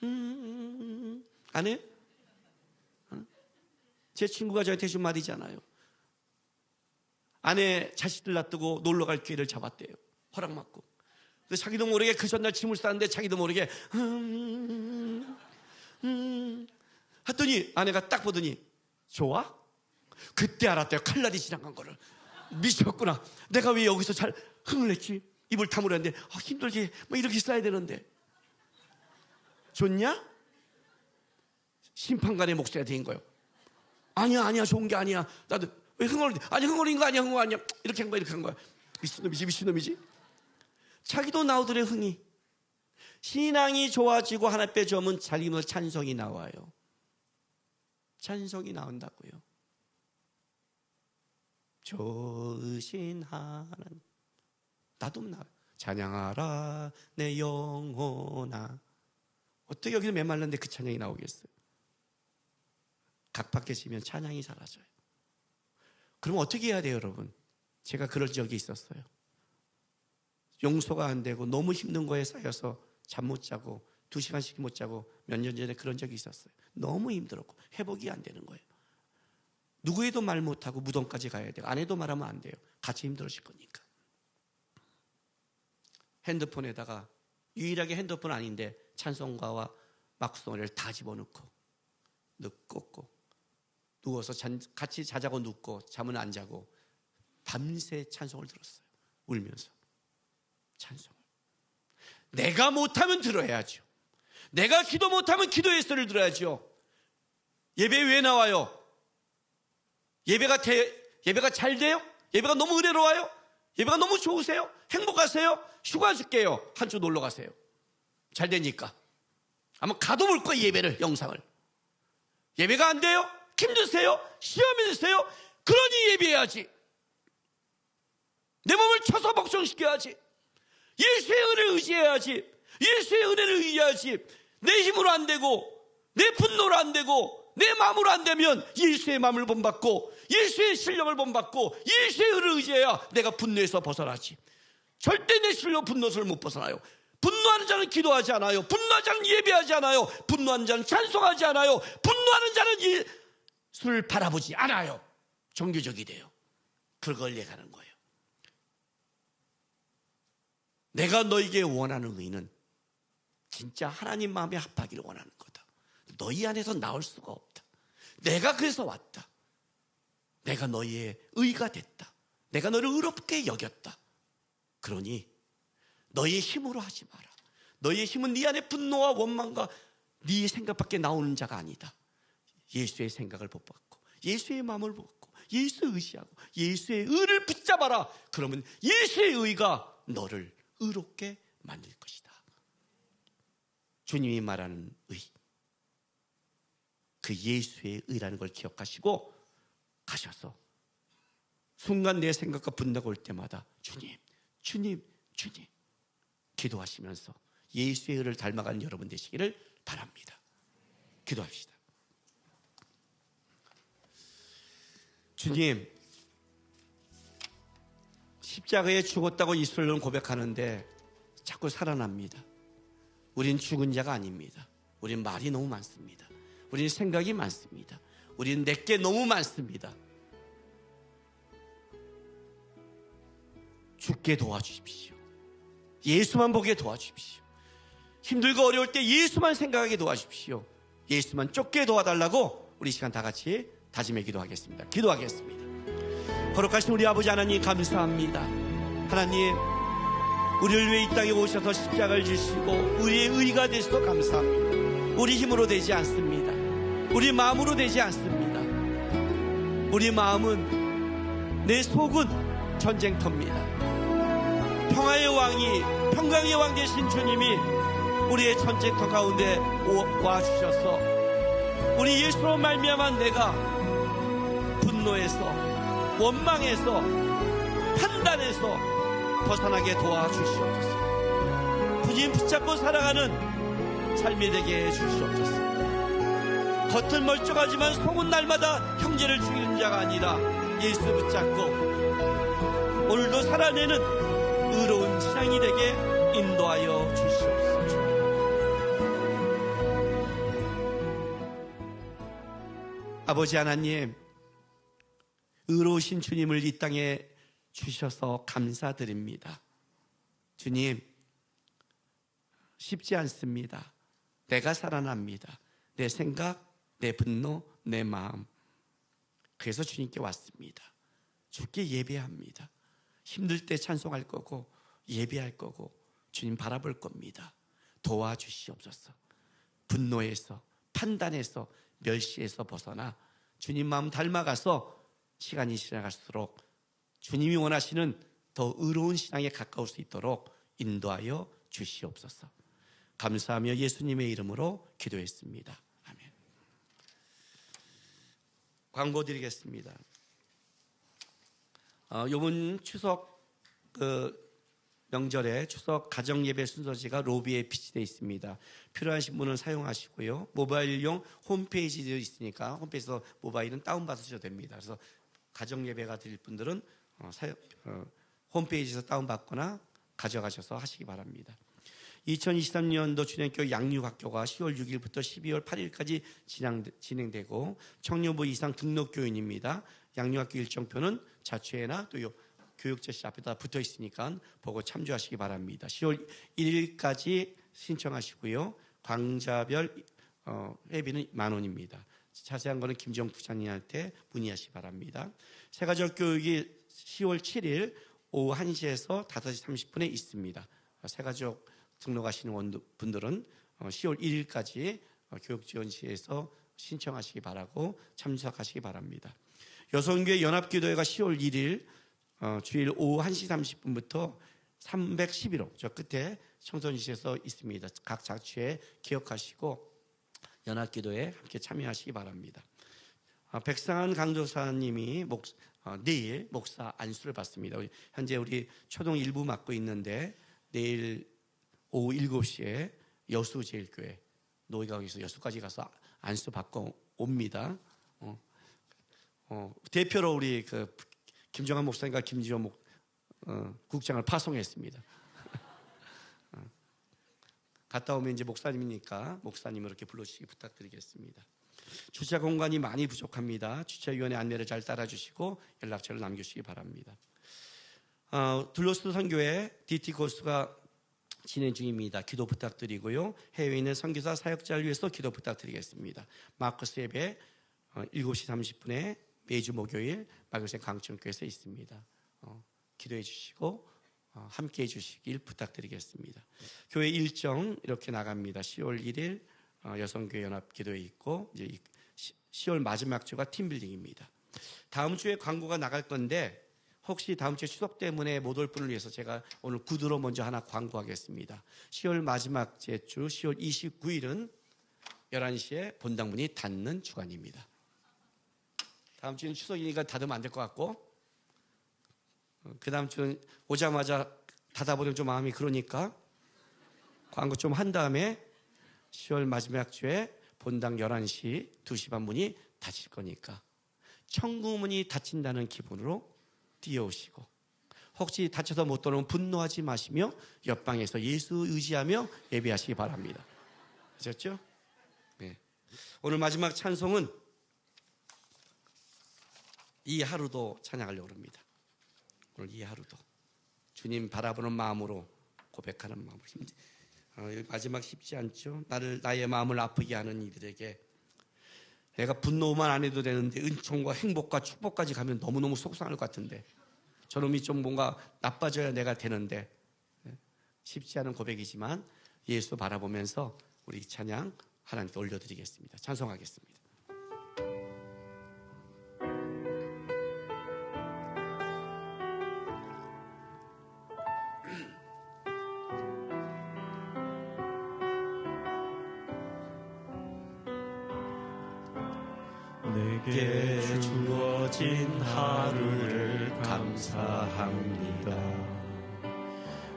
안 해요? 제 친구가 저한테 해준 말이잖아요. 아내 자식들 놔두고 놀러 갈 기회를 잡았대요. 허락받고. 그래서 자기도 모르게 그 전날 짐을 싸는데 자기도 모르게 했더니 아내가 딱 보더니 좋아? 그때 알았대요. 칼날이 지나간 거를. 미쳤구나. 내가 왜 여기서 잘 흥을 냈지? 입을 다물었는데 힘들지. 뭐 이렇게 써야 되는데. 좋냐? 심판관의 목소리가 된 거예요. 아니야 좋은 게 아니야. 나도 왜 흥얼거리는데? 아니 흥얼인 거 아니야, 흥얼 아니야. 이렇게 한 거야, 이렇게 한 거야. 미친놈이지. 자기도 나오더래, 흥이. 신앙이 좋아지고 하나 빼주면 자기 뭐 찬송이 나와요. 찬송이 나온다고요. 좋으신 하나님. 나도 나와요. 찬양하라 내 영혼아. 어떻게 여기서 메말랐는데 그 찬양이 나오겠어요? 각박해지면 찬양이 사라져요. 그럼 어떻게 해야 돼요, 여러분? 제가 그럴 적이 있었어요. 용서가 안 되고 너무 힘든 거에 쌓여서 잠 못 자고 2시간씩 못 자고 몇 년 전에 그런 적이 있었어요. 너무 힘들었고 회복이 안 되는 거예요. 누구에도 말 못하고 무덤까지 가야 돼요. 아내도 말하면 안 돼요. 같이 힘들어질 거니까. 핸드폰에다가 유일하게 핸드폰 아닌데 찬송가와 막송을 다 집어넣고 꽂고 누워서 같이 자자고 눕고 잠은 안 자고 밤새 찬송을 들었어요. 울면서 찬송을. 내가 못하면 들어야죠. 내가 기도 못하면 기도의 소리를 들어야죠. 예배 왜 나와요? 예배가 잘 돼요? 예배가 너무 은혜로워요? 예배가 너무 좋으세요? 행복하세요? 휴가 줄게요. 한 주 놀러 가세요. 잘 되니까. 아마 가둬볼 거예요, 예배를, 영상을. 예배가 안 돼요? 힘드세요? 시험이 드세요? 그러니 예배해야지. 내 몸을 쳐서 복종시켜야지. 예수의 은혜를 의지해야지. 예수의 은혜를 의지해야지. 내 힘으로 안 되고, 내 분노로 안 되고, 내 마음으로 안 되면 예수의 마음을 본받고, 예수의 실력을 본받고, 예수의 은혜를 의지해야 내가 분노에서 벗어나지. 절대 내 실력 분노에서 못 벗어나요. 분노하는 자는 기도하지 않아요. 분노하는 자는 예배하지 않아요. 분노하는 자는 찬송하지 않아요. 분노하는 자는 예수를 바라보지 않아요. 종교적이 돼요. 그걸 얘기하는 거예요. 내가 너에게 원하는 의는 진짜 하나님 마음에 합하기를 원하는 거다. 너희 안에서 나올 수가 없다. 내가 그래서 왔다. 내가 너희의 의가 됐다. 내가 너를 의롭게 여겼다. 그러니 너희의 힘으로 하지 마라. 너희의 힘은 네 안에 분노와 원망과 네 생각밖에 나오는 자가 아니다. 예수의 생각을 본받고 예수의 마음을 본받고 예수의 의지하고 예수의 의를 붙잡아라. 그러면 예수의 의가 너를 의롭게 만들 것이다. 주님이 말하는 의, 그 예수의 의라는 걸 기억하시고 가셔서 순간 내 생각과 분노가 올 때마다 주님, 주님, 주님 기도하시면서 예수의 의를 닮아가는 여러분 되시기를 바랍니다. 기도합시다. 주님, 십자가에 죽었다고 이슬로는 고백하는데 자꾸 살아납니다. 우린 죽은 자가 아닙니다. 우린 말이 너무 많습니다. 우린 생각이 많습니다. 우린 내게 너무 많습니다. 죽게 도와주십시오. 예수만 보게 도와주십시오. 힘들고 어려울 때 예수만 생각하게 도와주십시오. 예수만 쫓게 도와달라고 우리 시간 다 같이 다짐해 기도하겠습니다. 기도하겠습니다. 거룩하신 우리 아버지 하나님 감사합니다. 하나님, 우리를 위해 이 땅에 오셔서 십자가를 지시고 우리의 의가 되셔서 감사합니다. 우리 힘으로 되지 않습니다. 우리 마음으로 되지 않습니다. 우리 마음은, 내 속은 전쟁터입니다. 평화의 왕이, 평강의 왕 되신 주님이 우리의 전쟁터 가운데 와주셔서 우리 예수로 말미암아 내가 분노에서, 원망에서, 판단에서 벗어나게 도와주시옵소서. 주님 붙잡고 살아가는 삶이 되게 해주시옵소서. 겉은 멀쩡하지만 속은 날마다 형제를 죽이는 자가 아니라 예수 붙잡고 오늘도 살아내는 의로운 신앙이 되게 인도하여 주시옵소서. 아버지 하나님, 의로우신 주님을 이 땅에 주셔서 감사드립니다. 주님, 쉽지 않습니다. 내가 살아납니다. 내 생각, 내 분노, 내 마음. 그래서 주님께 왔습니다. 주께 예배합니다. 힘들 때 찬송할 거고 예배할 거고 주님 바라볼 겁니다. 도와주시옵소서. 분노에서, 판단에서, 멸시에서 벗어나 주님 마음 닮아가서 시간이 지나갈수록 주님이 원하시는 더 의로운 신앙에 가까울 수 있도록 인도하여 주시옵소서. 감사하며 예수님의 이름으로 기도했습니다. 아멘. 광고 드리겠습니다. 이번 추석 명절에 추석 가정예배 순서지가 로비에 비치되어 있습니다. 필요하신 분은 사용하시고요. 모바일용 홈페이지도 있으니까 홈페이지에서 모바일은 다운받으셔도 됩니다. 그래서 가정예배가 드릴 분들은 홈페이지에서 다운받거나 가져가셔서 하시기 바랍니다. 2023년도 주년교육 양육학교가 10월 6일부터 12월 8일까지 진행되고 청년부 이상 등록교인입니다. 양육학교 일정표는 자취회나 또 교육저씨 앞에다 붙어 있으니까 보고 참조하시기 바랍니다. 10월 1일까지 신청하시고요. 광자별 회비는 10,000원입니다. 자세한 거는 김정 부장님한테 문의하시기 바랍니다. 새가족 교육이 10월 7일 오후 1시에서 5시 30분에 있습니다. 새가족 등록하시는 분들은 10월 1일까지 교육지원실에서 신청하시기 바라고 참석하시기 바랍니다. 여성교회 연합기도회가 10월 1일 주일 오후 1시 30분부터 311호 저 끝에 청소년실에서 있습니다. 각 자취에 기억하시고 연합기도에 함께 참여하시기 바랍니다. 백상한 강도사님이 내일 목사 안수를 받습니다. 현재 우리 초동 일부 맡고 있는데 내일 오후 7시에 여수제일교회 노예가 거기서 여수까지 가서 안수 받고 옵니다. 대표로 우리 김정한 목사님과 김지호 국장을 파송했습니다. 갔다 오면 이제 목사님이니까 목사님을 이렇게 불러주시기 부탁드리겠습니다. 주차 공간이 많이 부족합니다. 주차위원회 안내를 잘 따라주시고 연락처를 남겨주시기 바랍니다. 둘로스 선교회 DT 코스가 진행 중입니다. 기도 부탁드리고요. 해외에 있는 선교사 사역자를 위해서 기도 부탁드리겠습니다. 마커스 예배 7시 30분에 매주 목요일 마교생 강천교회에서 있습니다. 기도해 주시고 함께 해 주시길 부탁드리겠습니다. 교회 일정 이렇게 나갑니다. 10월 1일 여성교회 연합기도회 있고 이제 10월 마지막 주가 팀빌딩입니다. 다음 주에 광고가 나갈 건데 혹시 다음 주에 추석 때문에 못 올 분을 위해서 제가 오늘 구두로 먼저 하나 광고하겠습니다. 10월 마지막 주 10월 29일은 11시에 본당문이 닫는 주간입니다. 다음 주는 추석이니까 닫으면 안 될 것 같고 그 다음 주는 오자마자 닫아버리면 좀 마음이 그러니까 광고 좀 한 다음에 10월 마지막 주에 본당 11시 2시 반 문이 닫힐 거니까 천국문이 닫힌다는 기분으로 뛰어오시고 혹시 다쳐서 못 들어오면 분노하지 마시며 옆방에서 예수 의지하며 예배하시기 바랍니다. 아셨죠? 네. 오늘 마지막 찬송은 이 하루도 찬양하려고 합니다. 오늘 이 하루도 주님 바라보는 마음으로 고백하는 마음으로 마지막 쉽지 않죠. 나의 마음을 아프게 하는 이들에게 내가 분노만 안 해도 되는데 은총과 행복과 축복까지 가면 너무너무 속상할 것 같은데 저놈이 좀 뭔가 나빠져야 내가 되는데 쉽지 않은 고백이지만 예수 바라보면서 우리 찬양 하나님께 올려드리겠습니다. 찬송하겠습니다. 내게 주어진 하루를 감사합니다.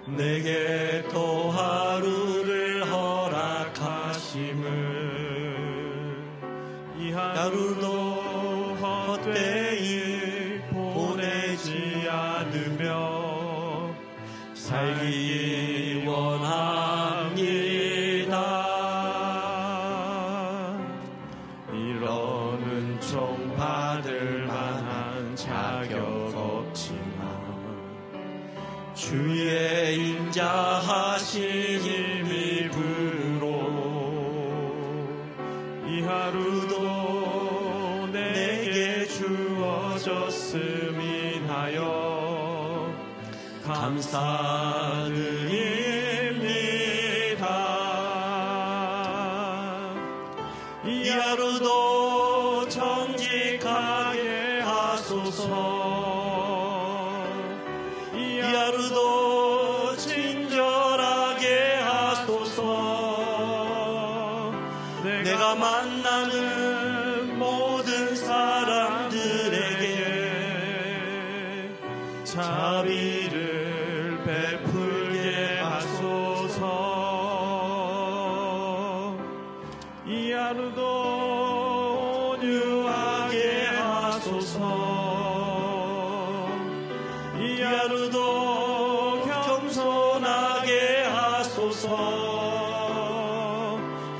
내게 또 하루를 허락하심을 이 하루도 헛되이 보내지 않으며 살기 원합니다. 종 받을 만한 자격 없지만 주의 인자하신 힘입으로 이 하루도 내게 주어졌음이하여 감사드립니다. 이 하루도 정직하게 하소서. 이 하루도 친절하게 하소서. 내가 만나는 모든 사람들에게 자비를 베풀게 하소서. 이 하루도 이 하루도 겸손하게 하소서.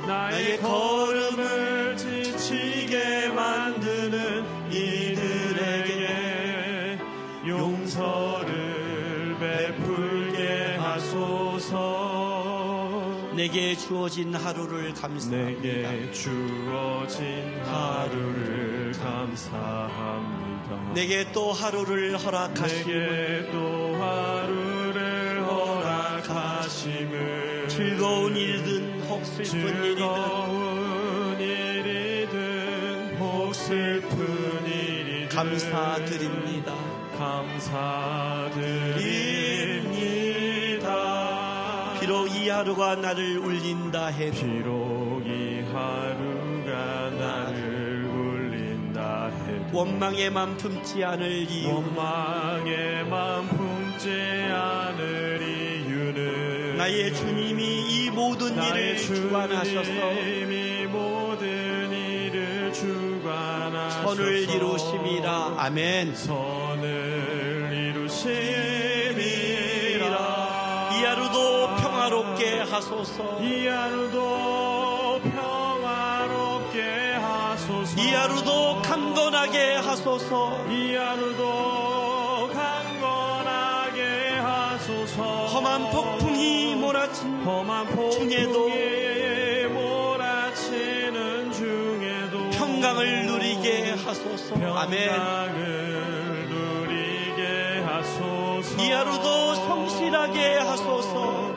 나의 걸음을 지치게 만드는 이들에게 용서를 베풀게 하소서. 내게 주어진 하루를 감사합니다. 내게 주어진 하루를 감사합니다. 내게 또 하루를 허락하심을 내게 또 하루를 허락하심을 즐거운 일이든 혹 슬픈 일이든 감사드립니다. 감사드립니다. 비록 이 하루가 나를 울린다 해도 비록 이 하루가 나를 울린다 해도 원망의 맘 품지 않을 이유 원망의 맘 품지 않을 이유는 나의 주님이 이 모든 일을 주관하셔서 주님이 모든 일을 주관하셔서 선을 이루심이라. 아멘. 선을 이루심이라. 이 하루도 평화롭게 하소서. 이 하루도 평화롭게 하소서. 이 하루도 강건하게 하소서. 이 하루도 강건하게 하소서. 험한 폭풍이 몰아친 험한 폭풍이 중에도 몰아치는 중에도 평강을 누리게 하소서. 아멘. 평강을 누리게 하소서. 이 하루도 성실하게 하소서.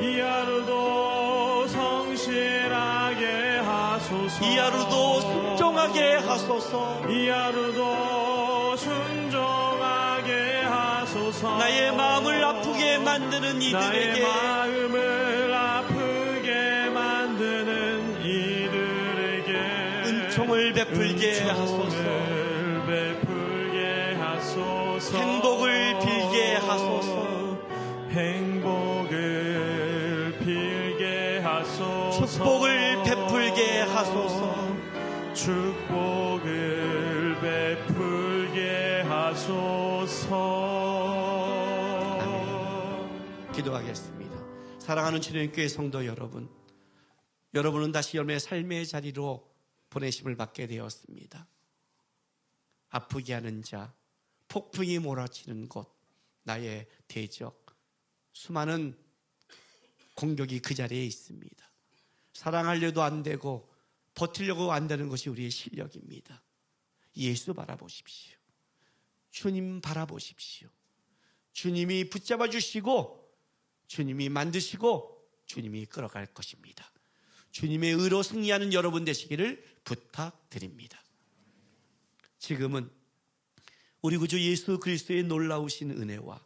이 하루도 성실하게 하소서. 이 하루도 순종하게 하소서. 이 하루도 순종하게 하소서. 나의 마음을 아프게 만드는 나의 이들에게 마음을 아프게 만드는 이들에게 은총을 베풀게 하소서. 은총을 베풀게 하소서. 행복을 빌게 하소서. 행복을 빌게 하소서. 축복을 베풀게 하소서. 축복을 베풀게 하소서. 기도하겠습니다. 사랑하는 주님교회 성도 여러분, 여러분은 다시 여러분의 삶의 자리로 보내심을 받게 되었습니다. 아프게 하는 자, 폭풍이 몰아치는 곳, 나의 대적, 수많은 공격이 그 자리에 있습니다. 사랑하려도 안 되고 버티려고 안 되는 것이 우리의 실력입니다. 예수 바라보십시오. 주님 바라보십시오. 주님이 붙잡아 주시고 주님이 만드시고 주님이 끌어갈 것입니다. 주님의 의로 승리하는 여러분 되시기를 부탁드립니다. 지금은 우리 구주 예수 그리스도의 놀라우신 은혜와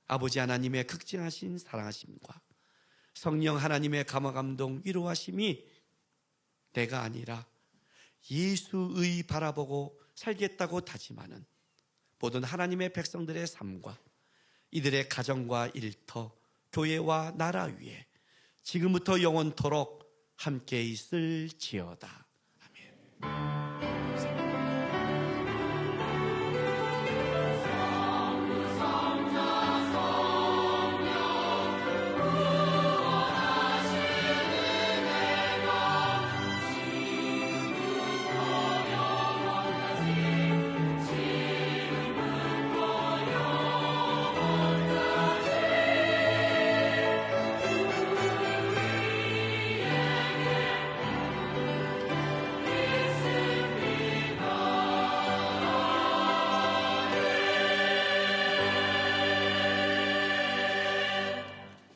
아버지 하나님의 극진하신 사랑하심과 성령 하나님의 감화감동 위로하심이 내가 아니라 예수의 바라보고 살겠다고 다짐하는 모든 하나님의 백성들의 삶과 이들의 가정과 일터, 교회와 나라 위에 지금부터 영원토록 함께 있을지어다. 아멘.